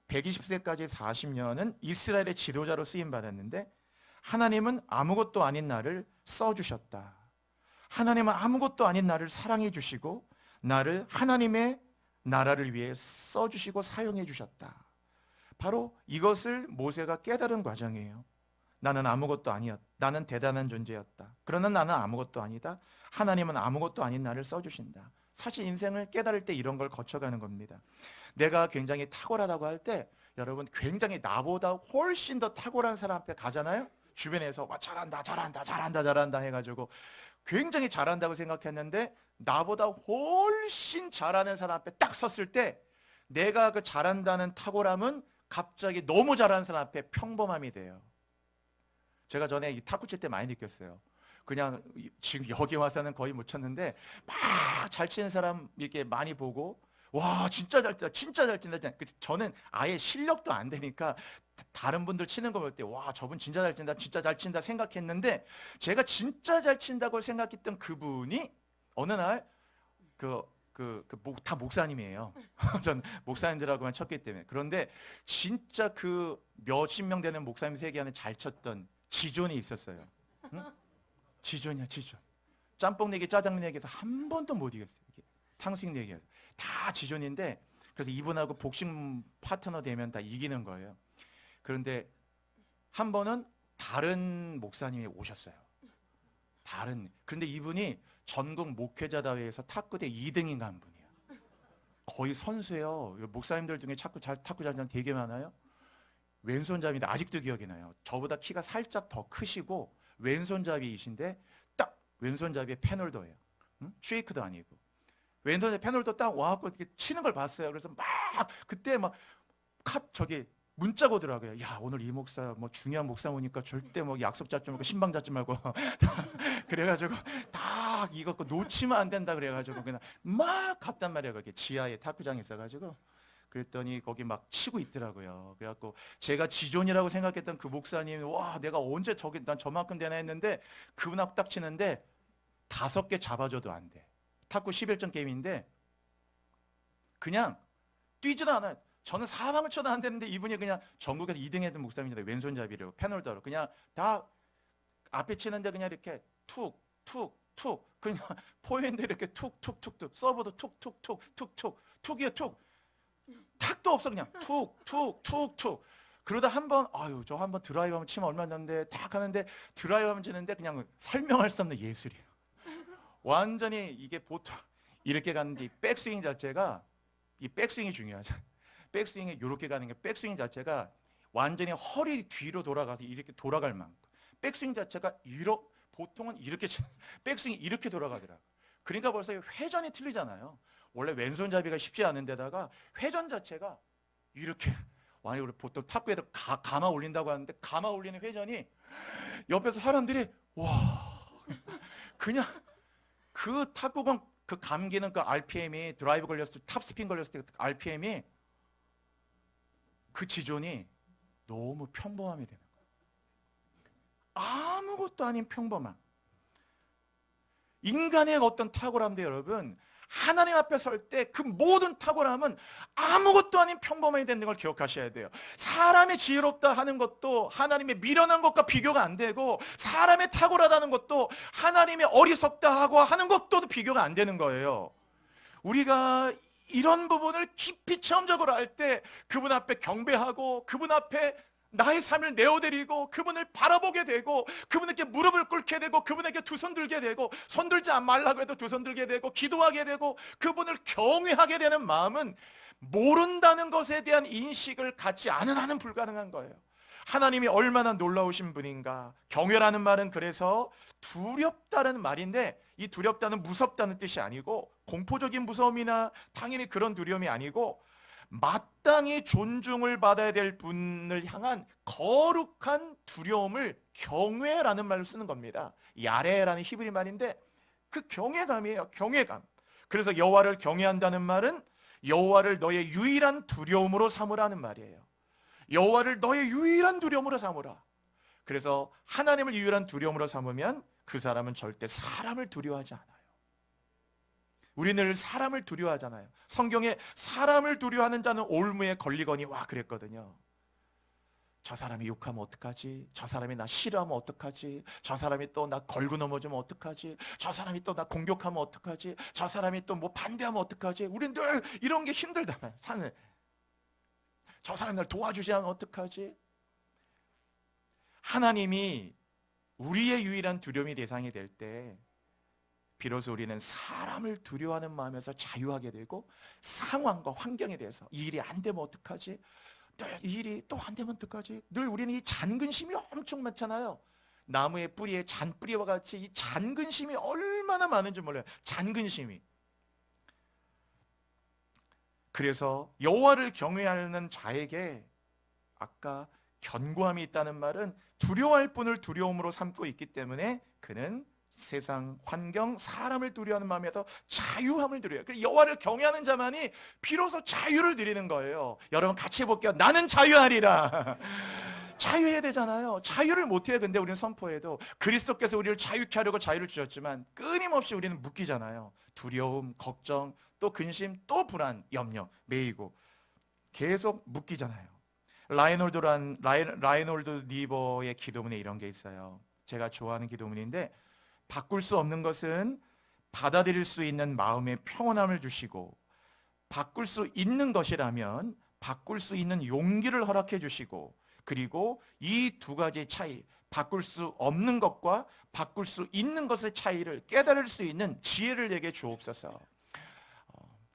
120세까지 40년은 이스라엘의 지도자로 쓰임 받았는데 하나님은 아무것도 아닌 나를 써주셨다. 하나님은 아무것도 아닌 나를 사랑해 주시고 나를 하나님의 나라를 위해 써주시고 사용해 주셨다. 바로 이것을 모세가 깨달은 과정이에요. 나는 아무것도 아니었다. 나는 대단한 존재였다. 그러나 나는 아무것도 아니다. 하나님은 아무것도 아닌 나를 써주신다. 사실 인생을 깨달을 때 이런 걸 거쳐가는 겁니다. 내가 굉장히 탁월하다고 할 때 여러분 굉장히 나보다 훨씬 더 탁월한 사람 앞에 가잖아요. 주변에서 와 잘한다 잘한다 잘한다 잘한다 해가지고 굉장히 잘한다고 생각했는데 나보다 훨씬 잘하는 사람 앞에 딱 섰을 때 내가 그 잘한다는 탁월함은 갑자기 너무 잘하는 사람 앞에 평범함이 돼요. 제가 전에 이 탁구 칠 때 많이 느꼈어요. 그냥 지금 여기 와서는 거의 못 쳤는데 막 잘 치는 사람 이렇게 많이 보고 와 진짜 잘 친다 진짜 잘 친다. 저는 아예 실력도 안 되니까 다른 분들 치는 거 볼 때 와 저분 진짜 잘 친다 진짜 잘 친다 생각했는데 제가 진짜 잘 친다고 생각했던 그분이 어느 날 다 목사님이에요. 전 목사님들하고만 쳤기 때문에. 그런데 진짜 그 몇십 명 되는 목사님 세계안에 잘 쳤던 지존이 있었어요. 응? 지존이야 지존. 짬뽕 내기 짜장면 내기에서 한 번도 못 이겼어요. 탕수육 내기에서 다 지존인데 그래서 이분하고 복싱 파트너 되면 다 이기는 거예요. 그런데 한 번은 다른 목사님이 오셨어요. 그런데 이분이 전국 목회자 대회에서 탁구대 2등인가 한 분이에요. 거의 선수예요. 목사님들 중에 탁구 잘 치는 사람 되게 많아요. 왼손잡이인데 아직도 기억이 나요. 저보다 키가 살짝 더 크시고 왼손잡이이신데 딱 왼손잡이에 페놀더예요. 응? 쉐이크도 아니고 왼손잡이 페놀더 딱 와갖고 이렇게 치는 걸 봤어요. 그래서 막 그때 막 문자가 오더라고요. 야 오늘 이 목사 뭐 중요한 목사 오니까 절대 뭐 약속 잡지 말고 신방 잡지 말고 그래가지고 딱 이거 놓치면 안 된다 그래가지고 그냥 막 갔단 말이에요. 거기 지하에 탁구장이 있어가지고 그랬더니 거기 막 치고 있더라고요. 그래갖고 제가 지존이라고 생각했던 그 목사님 와 내가 언제 난 저만큼 되나 했는데 그분 하고 딱 치는데 5개 잡아줘도 안 돼. 탁구 11점 게임인데 그냥 뛰지도 않아요. 저는 사방을 쳐도 안 되는데 이분이 그냥 전국에서 2등 했던 목사님인데 왼손잡이로 페놀더로 그냥 다 앞에 치는데 그냥 이렇게 툭툭툭 그냥 포핸드 이렇게 툭툭툭툭 서브도 툭툭툭툭툭 툭이요 툭 탁도 없어 그냥 툭툭툭툭 그러다 한번 저 한번 드라이브 한번 치면 얼마 났는데 딱 하는데 드라이브 한번 치는데 그냥 설명할 수 없는 예술이에요. 완전히 이게 보통 이렇게 가는데 이 백스윙 자체가 이 백스윙이 중요하죠. 백스윙이 이렇게 가는 게 백스윙 자체가 완전히 허리 뒤로 돌아가서 이렇게 돌아갈 만큼 백스윙 자체가 보통은 이렇게 백스윙이 이렇게 돌아가더라고요. 그러니까 벌써 회전이 틀리잖아요. 원래 왼손잡이가 쉽지 않은 데다가 회전 자체가 이렇게 와요. 우리 보통 탁구에도 감아 올린다고 하는데 감아 올리는 회전이 옆에서 사람들이 와 그냥 그 탁구공 그 감기는 그 RPM이 드라이브 걸렸을 때 탑스핀 걸렸을 때 RPM이 그 지존이 너무 평범함이 되는 거예요. 아무것도 아닌 평범함. 인간의 어떤 탁월함도 여러분 하나님 앞에 설 때 그 모든 탁월함은 아무것도 아닌 평범함이 되는 걸 기억하셔야 돼요. 사람의 지혜롭다 하는 것도 하나님의 미련한 것과 비교가 안 되고 사람의 탁월하다는 것도 하나님의 어리석다 하고 하는 것도 비교가 안 되는 거예요. 우리가 이런 부분을 깊이 체험적으로 할 때 그분 앞에 경배하고 그분 앞에 나의 삶을 내어드리고 그분을 바라보게 되고 그분에게 무릎을 꿇게 되고 그분에게 두 손 들게 되고 손 들지 말라고 해도 두 손 들게 되고 기도하게 되고 그분을 경외하게 되는 마음은 모른다는 것에 대한 인식을 갖지 않은 한은 불가능한 거예요. 하나님이 얼마나 놀라우신 분인가. 경외라는 말은 그래서 두렵다는 말인데 이 두렵다는 무섭다는 뜻이 아니고 공포적인 무서움이나 당연히 그런 두려움이 아니고 마땅히 존중을 받아야 될 분을 향한 거룩한 두려움을 경외라는 말을 쓰는 겁니다. 야레라는 히브리 말인데 그 경외감이에요. 경외감. 그래서 여호와를 경외한다는 말은 여호와를 너의 유일한 두려움으로 삼으라는 말이에요. 여호와를 너의 유일한 두려움으로 삼으라. 그래서 하나님을 유일한 두려움으로 삼으면 그 사람은 절대 사람을 두려워하지 않아요. 우리 늘 사람을 두려워하잖아요. 성경에 사람을 두려워하는 자는 올무에 걸리거니와 그랬거든요. 저 사람이 욕하면 어떡하지? 저 사람이 나 싫어하면 어떡하지? 저 사람이 또 나 걸고 넘어지면 어떡하지? 저 사람이 또 나 공격하면 어떡하지? 저 사람이 또 뭐 반대하면 어떡하지? 우린 늘 이런 게 힘들다면 사는. 저 사람이 날 도와주지 않으면 어떡하지? 하나님이 우리의 유일한 두려움의 대상이 될 때 비로소 우리는 사람을 두려워하는 마음에서 자유하게 되고 상황과 환경에 대해서 이 일이 안 되면 어떡하지? 늘 이 일이 또 안 되면 어떡하지? 늘 우리는 이 잔근심이 엄청 많잖아요. 나무의 뿌리에 잔뿌리와 같이 이 잔근심이 얼마나 많은지 몰라요. 잔근심이. 그래서 여호와를 경외하는 자에게 아까 견고함이 있다는 말은 두려워할 분을 두려움으로 삼고 있기 때문에 그는 세상, 환경, 사람을 두려워하는 마음에서 자유함을 누려요. 여호와를 경외하는 자만이 비로소 자유를 누리는 거예요. 여러분 같이 해볼게요. 나는 자유하리라. 자유해야 되잖아요. 자유를 못해요. 근데 우리는 선포해도 그리스도께서 우리를 자유케 하려고 자유를 주셨지만 끊임없이 우리는 묶이잖아요. 두려움, 걱정, 또 근심, 또 불안, 염려, 매이고 계속 묶이잖아요. 라이놀드 니버의 기도문에 이런 게 있어요. 제가 좋아하는 기도문인데 바꿀 수 없는 것은 받아들일 수 있는 마음의 평온함을 주시고 바꿀 수 있는 것이라면 바꿀 수 있는 용기를 허락해 주시고 그리고 이 두 가지 차이 바꿀 수 없는 것과 바꿀 수 있는 것의 차이를 깨달을 수 있는 지혜를 내게 주옵소서.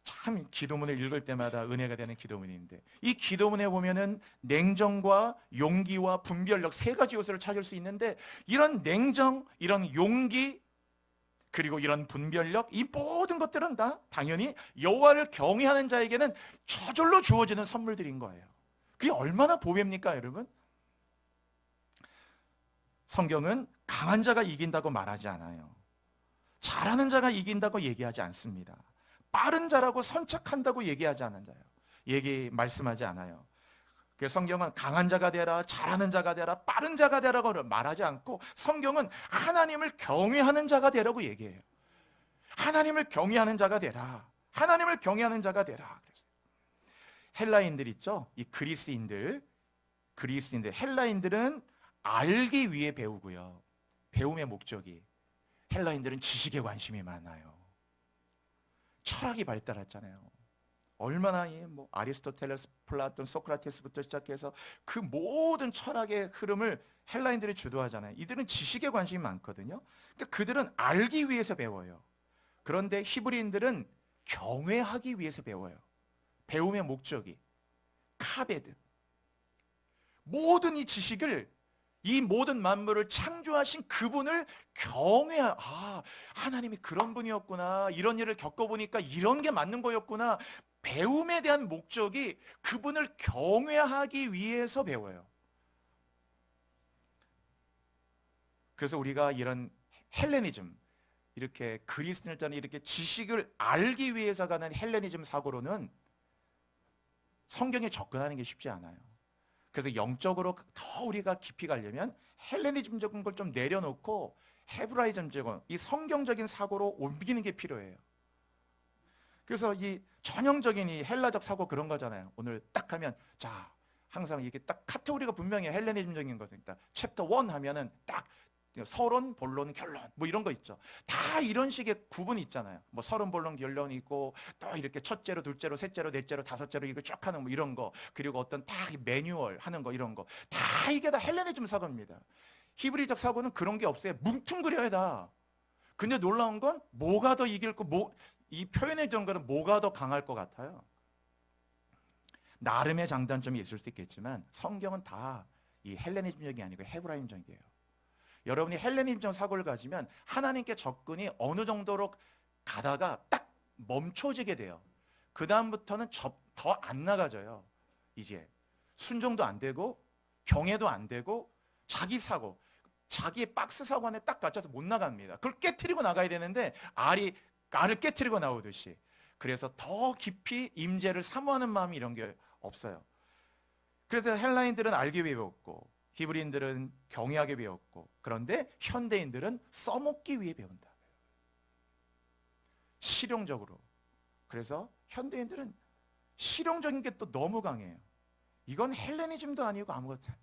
참 기도문을 읽을 때마다 은혜가 되는 기도문인데 이 기도문에 보면은 냉정과 용기와 분별력 세 가지 요소를 찾을 수 있는데 이런 냉정, 이런 용기 그리고 이런 분별력 이 모든 것들은 다 당연히 여호와를 경외하는 자에게는 저절로 주어지는 선물들인 거예요. 그게 얼마나 보배입니까 여러분? 성경은 강한 자가 이긴다고 말하지 않아요. 잘하는 자가 이긴다고 얘기하지 않습니다. 빠른 자라고 선착한다고 얘기하지 않은 자예요. 말씀하지 않아요. 그래서 성경은 강한 자가 되라, 잘하는 자가 되라, 빠른 자가 되라고 말하지 않고 성경은 하나님을 경외하는 자가 되라고 얘기해요. 하나님을 경외하는 자가 되라. 하나님을 경외하는 자가 되라. 헬라인들 있죠? 이 그리스인들, 헬라인들은 알기 위해 배우고요. 배움의 목적이 헬라인들은 지식에 관심이 많아요. 철학이 발달했잖아요. 얼마나 뭐 아리스토텔레스, 플라톤, 소크라테스부터 시작해서 그 모든 철학의 흐름을 헬라인들이 주도하잖아요. 이들은 지식에 관심이 많거든요. 그러니까 그들은 알기 위해서 배워요. 그런데 히브리인들은 경외하기 위해서 배워요. 배움의 목적이 카베드. 모든 이 지식을, 이 모든 만물을 창조하신 그분을 하나님이 그런 분이었구나, 이런 일을 겪어보니까 이런 게 맞는 거였구나. 배움에 대한 목적이 그분을 경외하기 위해서 배워요. 그래서 우리가 이런 헬레니즘, 이렇게 그리스도인을 이렇게 지식을 알기 위해서 가는 헬레니즘 사고로는 성경에 접근하는 게 쉽지 않아요. 그래서 영적으로 더 우리가 깊이 가려면 헬레니즘적인 걸 좀 내려놓고 헤브라이즘적인 이 성경적인 사고로 옮기는 게 필요해요. 그래서 이 전형적인 이 헬라적 사고 그런 거잖아요. 오늘 딱 하면 자, 항상 이게 딱 카테고리가 분명히 헬레니즘적인 거니까 챕터 1 하면은 딱 서론, 본론, 결론 뭐 이런 거 있죠. 다 이런 식의 구분이 있잖아요. 뭐 서론, 본론, 결론이 있고 또 이렇게 첫째로, 둘째로, 셋째로, 넷째로, 다섯째로 이거 쭉 하는 뭐 이런 거, 그리고 어떤 딱 매뉴얼 하는 거 이런 거 다 이게 다 헬레니즘 사고입니다. 히브리적 사고는 그런 게 없어요. 뭉뚱그려야 다. 근데 놀라운 건 뭐가 더 이길 거, 이 표현의 정도는 뭐가 더 강할 것 같아요. 나름의 장단점이 있을 수 있겠지만 성경은 다 이 헬레니즘적이 아니고 헤브라임적이에요. 여러분이 헬레니즘 사고를 가지면 하나님께 접근이 어느 정도로 가다가 딱 멈춰지게 돼요. 그 다음부터는 더 안 나가져요. 이제 순종도 안 되고 경외도 안 되고 자기 사고, 자기의 박스 사고 안에 딱 갇혀서 못 나갑니다. 그걸 깨트리고 나가야 되는데 알을 깨트리고 나오듯이. 그래서 더 깊이 임재를 사모하는 마음이 이런 게 없어요. 그래서 헬라인들은 알기 위해 배웠고 히브리인들은 경외하기 위해 배웠고, 그런데 현대인들은 써먹기 위해 배운다. 실용적으로. 그래서 현대인들은 실용적인 게 또 너무 강해요. 이건 헬레니즘도 아니고 아무것도 아니에요.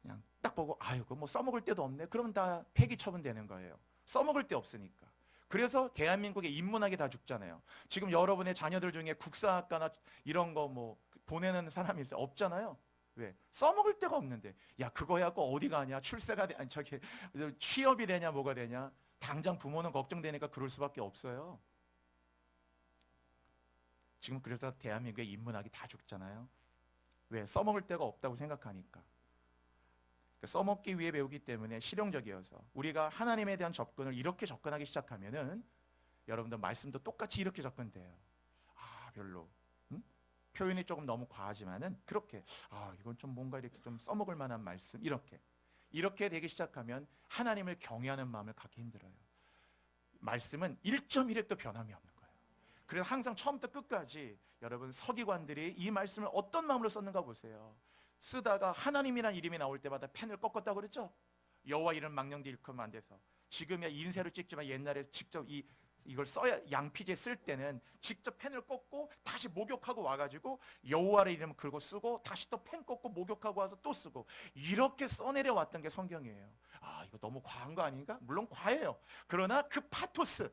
그냥 딱 보고 아이고 뭐 써먹을 데도 없네. 그러면 다 폐기 처분되는 거예요. 써먹을 데 없으니까. 그래서 대한민국에 인문학이 다 죽잖아요. 지금 여러분의 자녀들 중에 국사학과나 이런 거 뭐 보내는 사람이 있어요? 없잖아요. 왜? 써먹을 데가 없는데. 야, 그거 해갖고 어디 가냐? 출세가 돼? 아니 저기 취업이 되냐? 뭐가 되냐? 당장 부모는 걱정되니까 그럴 수밖에 없어요. 지금 그래서 대한민국의 인문학이 다 죽잖아요. 왜? 써먹을 데가 없다고 생각하니까. 써먹기 위해 배우기 때문에 실용적이어서 우리가 하나님에 대한 접근을 이렇게 접근하기 시작하면은 여러분들 말씀도 똑같이 이렇게 접근돼요. 별로 표현이 조금 너무 과하지만은 그렇게 이건 좀 뭔가 이렇게 좀 써먹을 만한 말씀, 이렇게 되기 시작하면 하나님을 경외하는 마음을 갖기 힘들어요. 말씀은 1.1획도 변함이 없는 거예요. 그래서 항상 처음부터 끝까지 여러분 서기관들이 이 말씀을 어떤 마음으로 썼는가 보세요. 쓰다가 하나님이란 이름이 나올 때마다 펜을 꺾었다고 그랬죠. 여호와 이름 망령되 일컬면 안 돼서. 지금이야 인쇄로 찍지만 옛날에 직접 이걸 써야, 양피지에 쓸 때는 직접 펜을 꺾고 다시 목욕하고 와가지고 여호와의 이름을 긁고 쓰고 다시 또 펜 꺾고 목욕하고 와서 또 쓰고, 이렇게 써내려 왔던 게 성경이에요. 이거 너무 과한 거 아닌가? 물론 과해요. 그러나 그 파토스,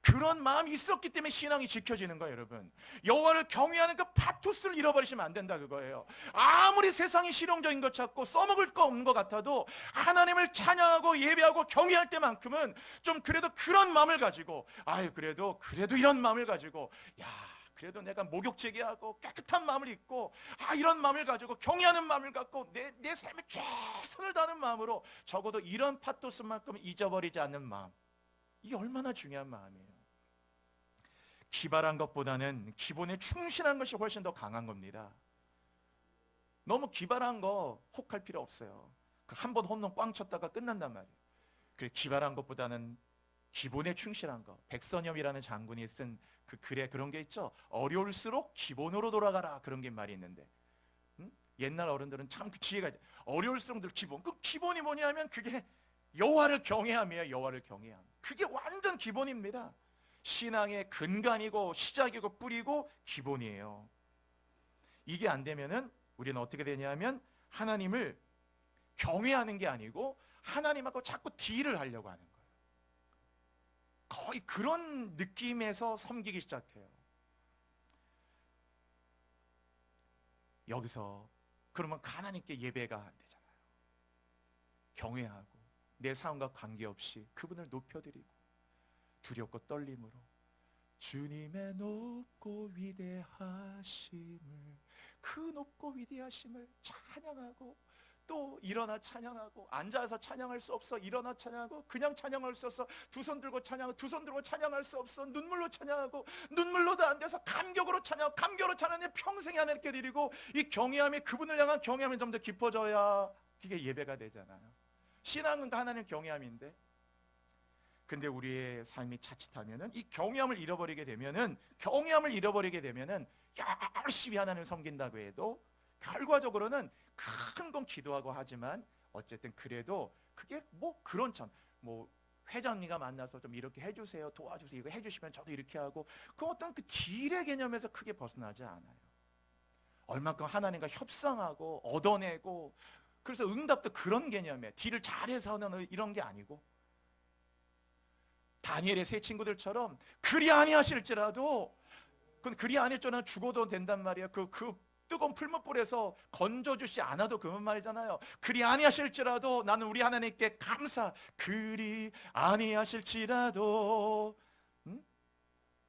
그런 마음이 있었기 때문에 신앙이 지켜지는 거예요. 여러분, 여호와를 경외하는 그 파토스를 잃어버리시면 안 된다 그거예요. 아무리 세상이 실용적인 것 찾고 써먹을 거 없는 것 같아도 하나님을 찬양하고 예배하고 경외할 때만큼은 좀 그래도 그런 마음을 가지고, 그래도 이런 마음을 가지고, 그래도 내가 목욕제기하고 깨끗한 마음을 입고 이런 마음을 가지고 경외하는 마음을 갖고 내 삶에 최선을 다하는 마음으로 적어도 이런 파토스만큼 잊어버리지 않는 마음, 이게 얼마나 중요한 마음이에요. 기발한 것보다는 기본에 충실한 것이 훨씬 더 강한 겁니다. 너무 기발한 거 혹할 필요 없어요. 한 번 홈런 꽝 쳤다가 끝난단 말이에요. 그래서 기발한 것보다는 기본에 충실한 거. 백선엽이라는 장군이 쓴 그 글에 그런 게 있죠. 어려울수록 기본으로 돌아가라, 그런 게 말이 있는데, 옛날 어른들은 참 그 지혜가 있죠. 어려울수록 늘 기본. 그 기본이 뭐냐면 그게 여호와를 경외함이에요. 여호와를 경외함. 그게 완전 기본입니다. 신앙의 근간이고 시작이고 뿌리고 기본이에요. 이게 안 되면은 우리는 어떻게 되냐면 하나님을 경외하는 게 아니고 하나님하고 자꾸 딜을 하려고 하는 거예요. 거의 그런 느낌에서 섬기기 시작해요. 여기서 그러면 하나님께 예배가 안 되잖아요. 경외하고 내 상황과 관계없이 그분을 높여드리고 두렵고 떨림으로 주님의 높고 위대하심을, 그 높고 위대하심을 찬양하고, 또 일어나 찬양하고, 앉아서 찬양할 수 없어 일어나 찬양하고, 그냥 찬양할 수 없어 두 손 들고 찬양하고, 두 손 들고 찬양할 수 없어 눈물로 찬양하고, 눈물로도 안 돼서 감격으로 찬양하고, 감격으로 찬양해 평생에 하나님께 드리고, 이 경외함이, 그분을 향한 경외함이 좀 더 깊어져야 그게 예배가 되잖아요. 신앙은 하나님 경외함인데, 근데 우리의 삶이 자칫하면은 이 경외함을 잃어버리게 되면은, 열심히 하나님을 섬긴다고 해도 결과적으로는 큰 건 기도하고 하지만, 어쨌든 그래도 그게 뭐 그런 회장님과 만나서 좀 이렇게 해주세요, 도와주세요, 이거 해주시면 저도 이렇게 하고, 그 어떤 그 딜의 개념에서 크게 벗어나지 않아요. 얼마큼 하나님과 협상하고 얻어내고, 그래서 응답도 그런 개념에 딜을 잘해서 하는 이런 게 아니고, 다니엘의 세 친구들처럼 그리 아니하실지라도, 그건 그리 아니했잖아, 죽어도 된단 말이야. 그 뜨거운 풀무불에서 건져주지 않아도 그런 말이잖아요. 그리 아니하실지라도 나는 우리 하나님께 감사, 그리 아니하실지라도,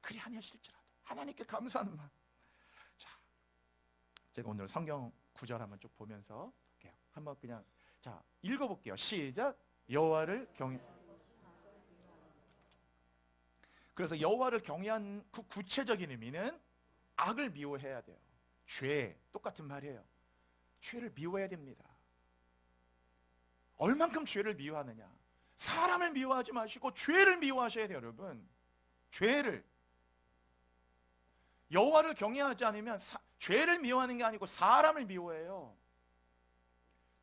그리 아니하실지라도 하나님께 감사하는 마음. 자, 제가 오늘 성경 구절 한번 쭉 보면서 한번 그냥 읽어볼게요. 시작. 여호와를 경외. 그래서 여호와를 경외한 구체적인 의미는 악을 미워해야 돼요. 죄, 똑같은 말이에요. 죄를 미워해야 됩니다. 얼만큼 죄를 미워하느냐? 사람을 미워하지 마시고 죄를 미워하셔야 돼요, 여러분. 죄를. 여호와를 경외하지 않으면 죄를 미워하는 게 아니고 사람을 미워해요.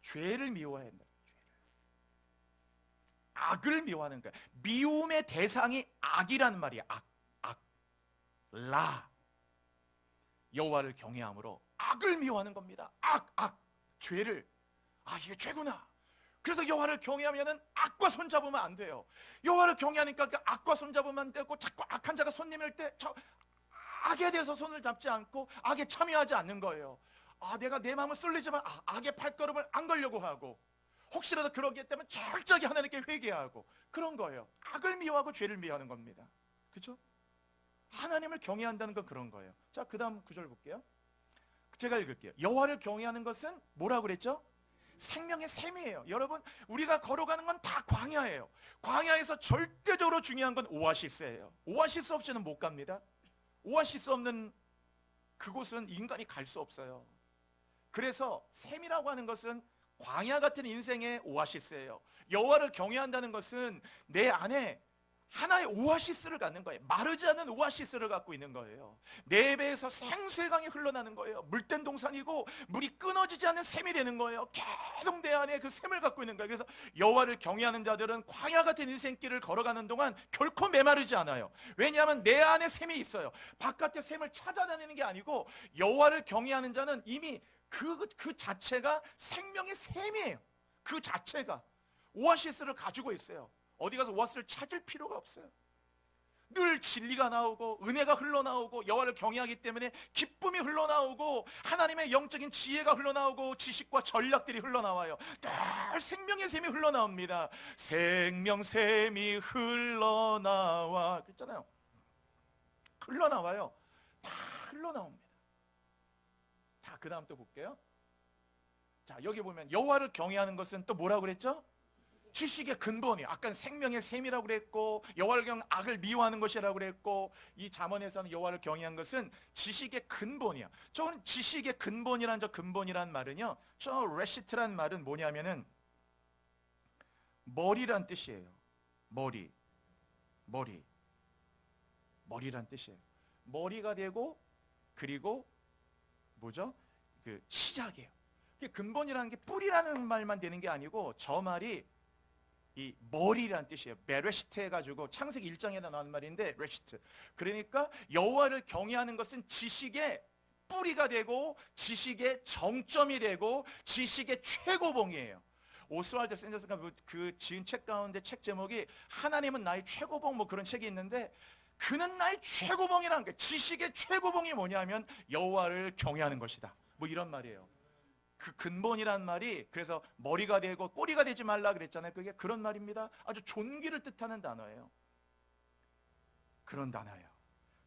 죄를 미워해야 된다. 악을 미워하는 거야. 미움의 대상이 악이라는 말이야. 라. 여호와를 경외함으로 악을 미워하는 겁니다. 죄를. 이게 죄구나. 그래서 여호와를 경외하면은 악과 손잡으면 안 돼요. 여호와를 경외하니까 그 악과 손잡으면 안 되고, 자꾸 악한 자가 손님일 때 악에 대해서 손을 잡지 않고 악에 참여하지 않는 거예요. 내가 내 마음을 쏠리지만 악의 발걸음을 안 걸려고 하고, 혹시라도 그러기 때문에 철저하게 하나님께 회개하고, 그런 거예요. 악을 미워하고 죄를 미워하는 겁니다. 그렇죠? 하나님을 경외한다는 건 그런 거예요. 자, 그 다음 구절 볼게요. 제가 읽을게요. 여호와를 경외하는 것은 뭐라고 그랬죠? 생명의 샘이에요. 여러분, 우리가 걸어가는 건 다 광야예요. 광야에서 절대적으로 중요한 건 오아시스예요. 오아시스 없이는 못 갑니다. 오아시스 없는 그곳은 인간이 갈 수 없어요. 그래서 샘이라고 하는 것은 광야 같은 인생의 오아시스예요. 여호와를 경외한다는 것은 내 안에 하나의 오아시스를 갖는 거예요. 마르지 않는 오아시스를 갖고 있는 거예요. 내 배에서 생수의 강이 흘러나는 거예요. 물된 동산이고 물이 끊어지지 않는 샘이 되는 거예요. 계속 내 안에 그 샘을 갖고 있는 거예요. 그래서 여호와를 경외하는 자들은 광야 같은 인생길을 걸어가는 동안 결코 메마르지 않아요. 왜냐하면 내 안에 샘이 있어요. 바깥의 샘을 찾아다니는 게 아니고, 여호와를 경외하는 자는 이미 그 자체가 생명의 샘이에요. 그 자체가 오아시스를 가지고 있어요. 어디 가서 오아시스를 찾을 필요가 없어요. 늘 진리가 나오고 은혜가 흘러나오고, 여호와를 경외하기 때문에 기쁨이 흘러나오고, 하나님의 영적인 지혜가 흘러나오고, 지식과 전략들이 흘러나와요. 늘 생명의 샘이 흘러나옵니다. 생명샘이 흘러나와 그랬잖아요. 흘러나와요. 다 흘러나옵니다. 자, 그 다음 또 볼게요. 자, 여기 보면 여호와를 경외하는 것은 또 뭐라고 그랬죠? 지식의 근본이에요. 아까 생명의 샘이라고 그랬고, 여호와를 경외하는 악을 미워하는 것이라고 그랬고, 이 잠언에서는 여호와를 경외한 것은 지식의 근본이야. 저는 지식의 근본이란 근본이란 말은요, 저 레시트란 말은 뭐냐면은 머리란 뜻이에요. 머리란 뜻이에요. 머리가 되고, 그리고 뭐죠? 그 시작이에요. 근본이라는 게 뿌리라는 말만 되는 게 아니고, 저 말이 이 머리란 뜻이에요. 베레시트 해가지고 창세기 1장에다 나오는 말인데, 레시트. 그러니까 여호와를 경외하는 것은 지식의 뿌리가 되고, 지식의 정점이 되고, 지식의 최고봉이에요. 오스왈드 샌더스가 그 지은 책 가운데 책 제목이 하나님은 나의 최고봉, 뭐 그런 책이 있는데, 그는 나의 최고봉이라는 게, 지식의 최고봉이 뭐냐면 여호와를 경외하는 것이다, 뭐 이런 말이에요. 그 근본이란 말이, 그래서 머리가 되고 꼬리가 되지 말라 그랬잖아요. 그게 그런 말입니다. 아주 존귀를 뜻하는 단어예요. 그런 단어예요.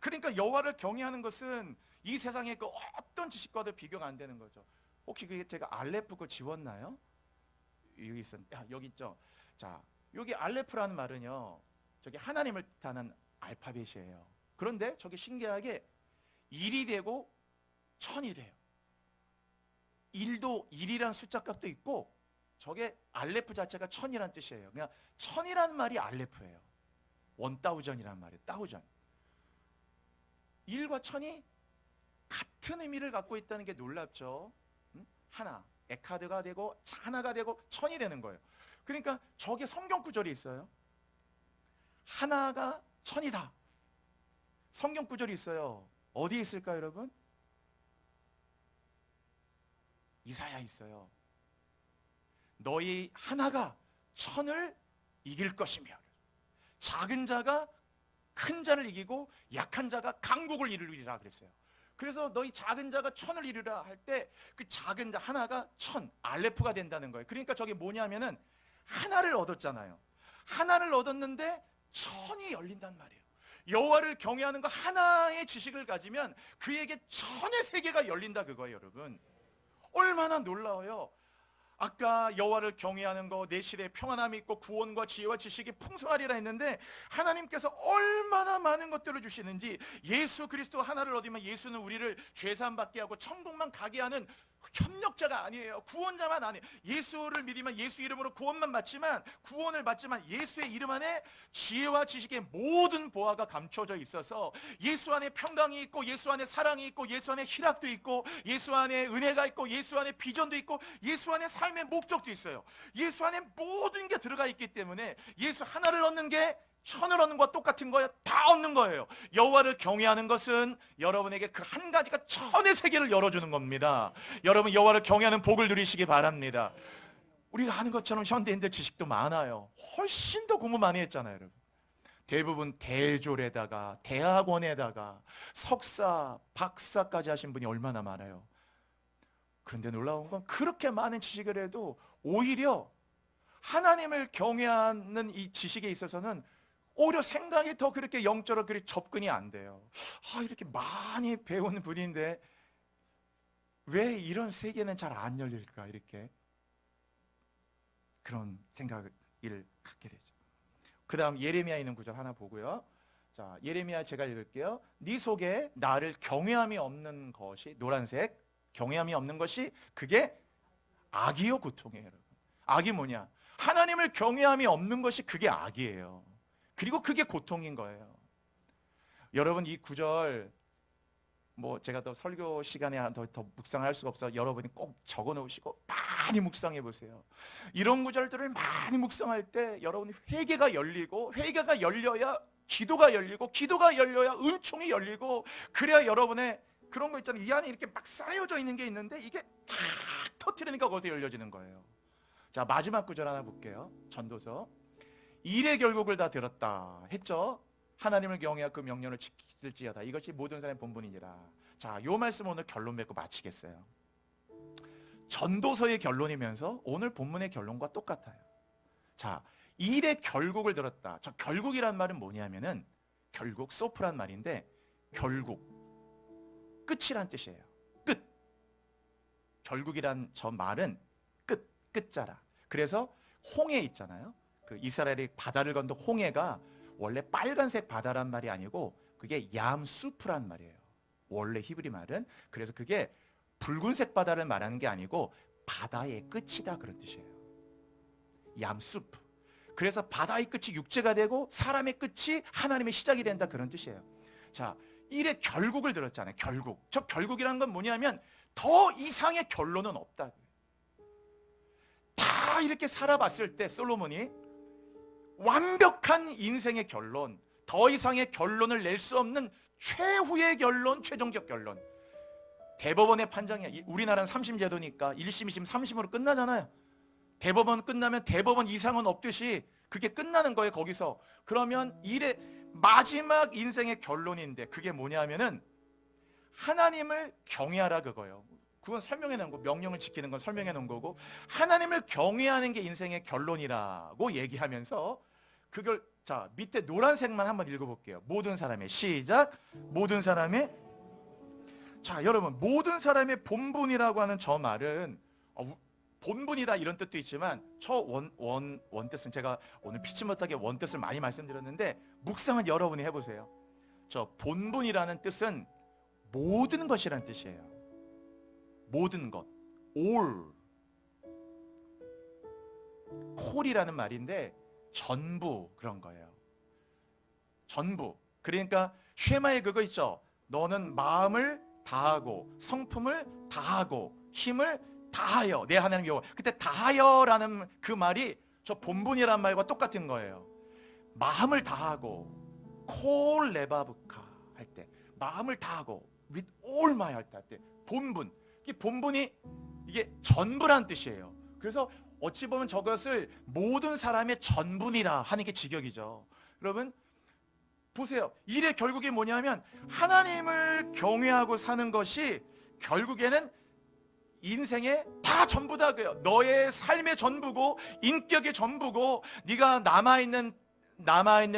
그러니까 여호와를 경외하는 것은 이 세상의 그 어떤 지식과도 비교가 안 되는 거죠. 혹시 그게 제가 알레프 거 지웠나요? 여기 여기 있죠. 자, 여기 알레프라는 말은요, 저기 하나님을 뜻하는 알파벳이에요. 그런데 저게 신기하게 1이 되고 1000이 돼요. 1도 1이라는 숫자 값도 있고, 저게 알레프 자체가 1000이라는 뜻이에요. 그냥 1000이라는 말이 알레프예요. 1000이라는 말이에요. 1000. 1과 1000이 같은 의미를 갖고 있다는 게 놀랍죠. 하나, 에카드가 되고 하나가 되고 1000이 되는 거예요. 그러니까 저게 성경 구절이 있어요. 하나가 1000이다. 성경 구절이 있어요. 어디에 있을까요, 여러분? 이사야 있어요. 너희 하나가 1000을 이길 것이며, 작은 자가 큰 자를 이기고 약한 자가 강국을 이루리라 그랬어요. 그래서 너희 작은 자가 1000을 이루라 할 때 그 작은 자 하나가 1000, 알레프가 된다는 거예요. 그러니까 저게 뭐냐면은 하나를 얻었잖아요. 하나를 얻었는데 1000이 열린단 말이에요. 여호와를 경외하는 거 하나의 지식을 가지면 그에게 1000의 세계가 열린다 그거예요, 여러분. 얼마나 놀라워요. 아까 여호와를 경외하는 거, 내 시대에 평안함이 있고 구원과 지혜와 지식이 풍성하리라 했는데, 하나님께서 얼마나 많은 것들을 주시는지, 예수 그리스도 하나를 얻으면 예수는 우리를 죄사함 받게 하고 천국만 가게 하는 협력자가 아니에요. 구원자만 아니에요. 예수를 믿으면 예수 이름으로 구원만 받지만, 구원을 받지만 예수의 이름 안에 지혜와 지식의 모든 보화가 감춰져 있어서 예수 안에 평강이 있고, 예수 안에 사랑이 있고, 예수 안에 희락도 있고, 예수 안에 은혜가 있고, 예수 안에 비전도 있고, 예수 안에 삶의 목적도 있어요. 예수 안에 모든 게 들어가 있기 때문에 예수 하나를 얻는 게 1000을 얻는 것과 똑같은 거예요. 다 얻는 거예요. 여호와를 경외하는 것은 여러분에게 그 한 가지가 1000의 세계를 열어주는 겁니다. 여러분, 여호와를 경외하는 복을 누리시기 바랍니다. 우리가 아는 것처럼 현대인들 지식도 많아요. 훨씬 더 공부 많이 했잖아요, 여러분. 대부분 대졸에다가 대학원에다가 석사, 박사까지 하신 분이 얼마나 많아요. 그런데 놀라운 건 그렇게 많은 지식을 해도 오히려 하나님을 경외하는 이 지식에 있어서는 오히려 생각이 더 그렇게 영적으로 그렇게 접근이 안 돼요. 이렇게 많이 배운 분인데 왜 이런 세계는 잘 안 열릴까, 이렇게 그런 생각을 갖게 되죠. 그 다음 예레미야 있는 구절 하나 보고요. 자, 예레미야 제가 읽을게요. 네 속에 나를 경외함이 없는 것이, 노란색, 경외함이 없는 것이 그게 악이요 고통이에요. 여러분, 악이 뭐냐? 하나님을 경외함이 없는 것이 그게 악이에요. 그리고 그게 고통인 거예요. 여러분, 이 구절 제가 더 설교 시간에 더 묵상할 수가 없어. 여러분이 꼭 적어 놓으시고 많이 묵상해 보세요. 이런 구절들을 많이 묵상할 때 여러분이 회개가 열리고, 회개가 열려야 기도가 열리고, 기도가 열려야 은총이 열리고, 그래야 여러분의 그런 거 있잖아요. 이 안에 이렇게 막 쌓여져 있는 게 있는데 이게 탁 터트리니까 거기서 열려지는 거예요. 자, 마지막 구절 하나 볼게요. 전도서. 일의 결국을 다 들었다 했죠. 하나님을 경외하여 그 명령을 지킬지어다. 이것이 모든 사람의 본분이니라. 자, 요 말씀 오늘 결론 맺고 마치겠어요. 전도서의 결론이면서 오늘 본문의 결론과 똑같아요. 자, 일의 결국을 들었다. 저 결국이란 말은 뭐냐면은, 결국 소프란 말인데, 결국 끝이란 뜻이에요. 끝. 결국이란 저 말은 끝자라. 그래서 홍해 있잖아요. 그 이스라엘이 바다를 건너 홍해가 원래 빨간색 바다란 말이 아니고 그게 얌수프란 말이에요. 원래 히브리 말은. 그래서 그게 붉은색 바다를 말하는 게 아니고 바다의 끝이다, 그런 뜻이에요. 얌수프. 그래서 바다의 끝이 육체가 되고 사람의 끝이 하나님의 시작이 된다, 그런 뜻이에요. 자, 일의 결국을 들었잖아요. 결국. 저 결국이라는 건 뭐냐면 더 이상의 결론은 없다. 다 이렇게 살아봤을 때 솔로몬이 완벽한 인생의 결론, 더 이상의 결론을 낼 수 없는 최후의 결론, 최종적 결론. 대법원의 판정이야. 우리나라는 3심 제도니까 1심, 2심, 3심으로 끝나잖아요. 대법원 끝나면 대법원 이상은 없듯이 그게 끝나는 거예요, 거기서. 그러면 일의 마지막 인생의 결론인데 그게 뭐냐면은 하나님을 경외하라, 그거예요. 그건 설명해 놓은 거, 명령을 지키는 건 설명해 놓은 거고, 하나님을 경외하는 게 인생의 결론이라고 얘기하면서 그걸 자, 밑에 노란색만 한번 읽어볼게요. 모든 사람의, 시작. 모든 사람의. 자, 여러분, 모든 사람의 본분이라고 하는 저 말은 본분이다 이런 뜻도 있지만 저 원뜻은 제가 오늘 피치 못하게 원뜻을 많이 말씀드렸는데 묵상은 여러분이 해보세요. 저 본분이라는 뜻은 모든 것이라는 뜻이에요. 모든 것, all. 콜이라는 말인데 전부 그런 거예요. 전부. 그러니까 쉐마의 그거 있죠. 너는 마음을 다하고 성품을 다하고 힘을 다하여 내 하나님 여호와. 그때 다하여라는 그 말이 저 본분이라는 말과 똑같은 거예요. 마음을 다하고 콜 레바브카 할 때 마음을 다하고 with all my heart 할 때 본분. 이 본분이 이게 전부란 뜻이에요. 그래서 어찌 보면 저것을 모든 사람의 전분이라 하는 게 직역이죠. 여러분 보세요. 일의 결국이 뭐냐면 하나님을 경외하고 사는 것이 결국에는 인생의 다 전부다 그래요. 너의 삶의 전부고 인격의 전부고 네가 남아있는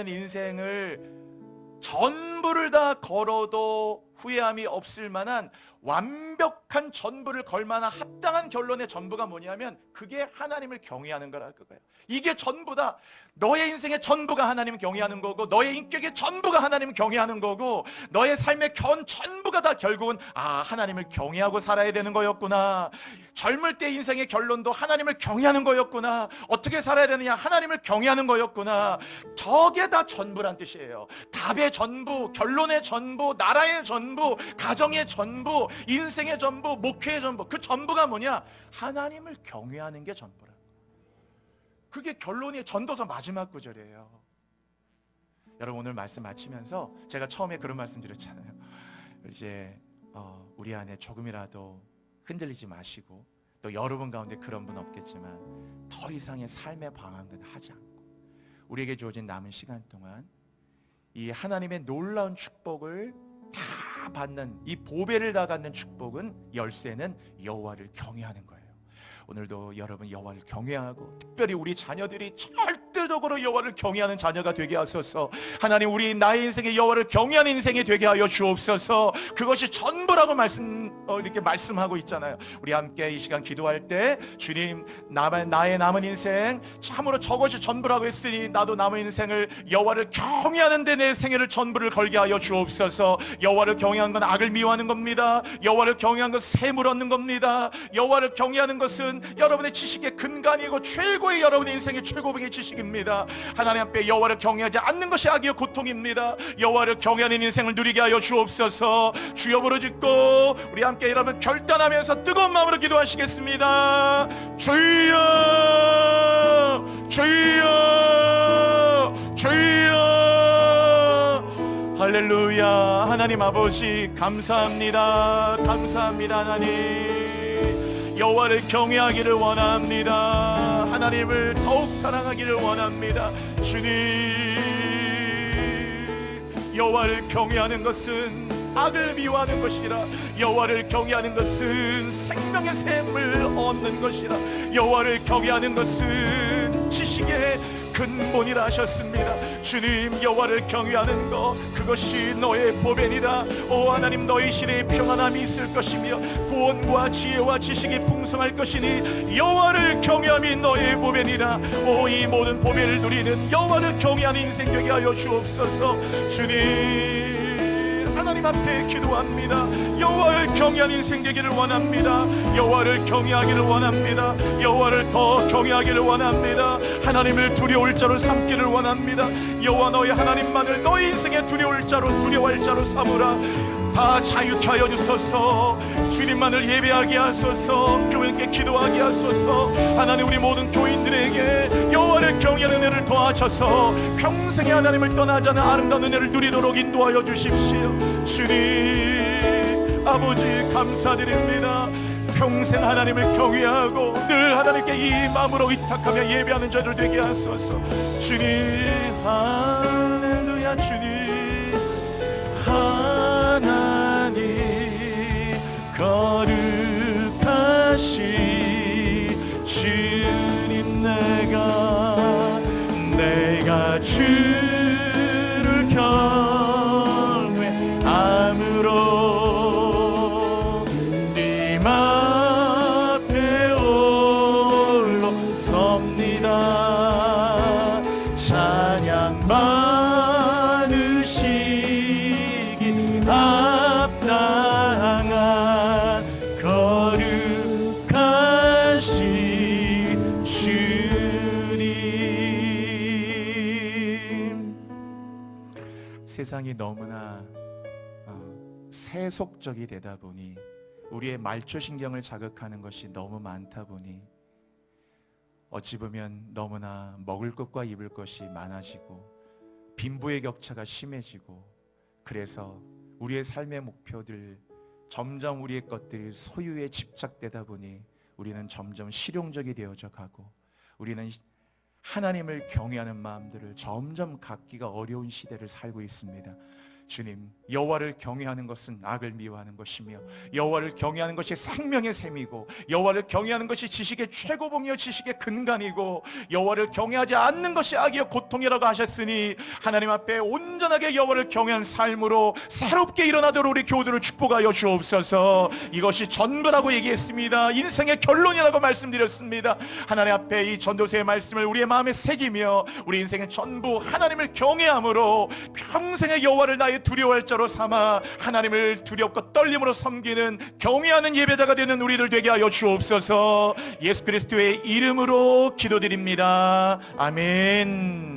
인생을 전부를 다 걸어도 후회함이 없을 만한 완벽한 전부를 걸 만한 합당한 결론의 전부가 뭐냐면 그게 하나님을 경외하는 거라 그거예요. 이게 전부다. 너의 인생의 전부가 하나님을 경외하는 거고 너의 인격의 전부가 하나님을 경외하는 거고 너의 삶의 전부가 다 결국은 하나님을 경외하고 살아야 되는 거였구나. 젊을 때 인생의 결론도 하나님을 경외하는 거였구나. 어떻게 살아야 되느냐 하나님을 경외하는 거였구나. 저게 다 전부란 뜻이에요. 답의 전부, 결론의 전부, 나라의 전부, 가정의 전부, 인생의 전부, 목회의 전부. 그 전부가 뭐냐? 하나님을 경외하는 게 전부라. 그게 결론이 전도서 마지막 구절이에요. 여러분 오늘 말씀 마치면서 제가 처음에 그런 말씀 드렸잖아요. 이제 우리 안에 조금이라도 흔들리지 마시고 또 여러분 가운데 그런 분 없겠지만 더 이상의 삶의 방황은 하지 않고 우리에게 주어진 남은 시간 동안 이 하나님의 놀라운 축복을 다 받는 이 보배를 다 갖는 축복은 열쇠는 여호와를 경외하는 거예요. 오늘도 여러분 여호와를 경외하고 특별히 우리 자녀들이 절대적으로 여호와를 경외하는 자녀가 되게 하소서. 하나님 우리 나의 인생에 여호와를 경외하는 인생이 되게 하여 주옵소서. 그것이 전부라고 이렇게 말씀하고 있잖아요. 우리 함께 이 시간 기도할 때 주님 나의 남은 인생 참으로 저것이 전부라고 했으니 나도 남은 인생을 여호와를 경외하는 데 내 생애를 전부를 걸게 하여 주옵소서. 여호와를 경외하는 건 악을 미워하는 겁니다. 여호와를 경외하는 것은 샘을 얻는 겁니다. 여호와를 경외하는 것은 여러분의 지식의 근간이고 최고의 여러분의 인생의 최고봉의 지식입니다. 하나님 앞에 여호와를 경외하지 않는 것이 악이요 고통입니다. 여호와를 경외하는 인생을 누리게 하여 주옵소서. 주여 부르짖고 우리 함께 여러분 결단하면서 뜨거운 마음으로 기도하시겠습니다. 주여 주여 주여. 할렐루야. 하나님 아버지 감사합니다. 감사합니다. 하나님 여호와를 경외하기를 원합니다. 하나님을 더욱 사랑하기를 원합니다. 주님 여호와를 경외하는 것은 악을 미워하는 것이라. 여호와를 경외하는 것은 생명의 샘을 얻는 것이라. 여호와를 경외하는 것은 지식의 근본이라 하셨습니다. 주님 여호와를 경외하는 것 그것이 너의 보배니라. 오 하나님 너희 시내에 평안함이 있을 것이며 구원과 지혜와 지식이 풍성할 것이니 여호와를 경외함이 너의 보배니라. 오 이 모든 보배를 누리는 여호와를 경외하는 인생 되게 하여 주옵소서. 주님 하나님 앞에 기도합니다. 여호와를 경외하는 인생 되기를 원합니다. 여호와를 경외하기를 원합니다. 여호와를 더 경외하기를 원합니다. 하나님을 두려울 자로 삼기를 원합니다. 여호와 너희 하나님만을 너희 인생의 두려울 자로 두려워할 자로 삼으라. 다 자유케 하여 주소서. 주님만을 예배하게 하소서. 교회께 기도하게 하소서. 하나님 우리 모든 교인들에게 여호와를 경외하는 은혜를 더하셔서 평생에 하나님을 떠나지 않은 아름다운 은혜를 누리도록 인도하여 주십시오. 주님 아버지 감사드립니다. 평생 하나님을 경외하고 늘 하나님께 이 마음으로 의탁하며 예배하는 자들 되게 하소서. 주님 할렐루야. 주님 하나님 거룩하신 주님 내가 주 세상이 너무나 세속적이 되다 보니, 우리의 말초신경을 자극하는 것이 너무 많다 보니 어찌 보면 너무나 먹을 것과 입을 것이 많아지고 빈부의 격차가 심해지고, 그래서 우리의 삶의 목표들, 점점 우리의 것들이 소유에 집착되다 보니 우리는 점점 실용적이 되어져 가고, 우리는 하나님을 경외하는 마음들을 점점 갖기가 어려운 시대를 살고 있습니다. 주님, 여호와를 경외하는 것은 악을 미워하는 것이며, 여호와를 경외하는 것이 생명의 셈이고, 여호와를 경외하는 것이 지식의 최고봉이요 지식의 근간이고, 여호와를 경외하지 않는 것이 악이요 고통이라고 하셨으니, 하나님 앞에 온전하게 여호와를 경외하는 삶으로 새롭게 일어나도록 우리 교우들을 축복하여 주옵소서. 이것이 전부라고 얘기했습니다. 인생의 결론이라고 말씀드렸습니다. 하나님 앞에 이 전도서의 말씀을 우리의 마음에 새기며, 우리 인생의 전부 하나님을 경외함으로 평생의 여호와를 나의 두려워할 자로 삼아 하나님을 두렵고 떨림으로 섬기는 경외하는 예배자가 되는 우리들 되게 하여 주옵소서. 예수 그리스도의 이름으로 기도드립니다. 아멘.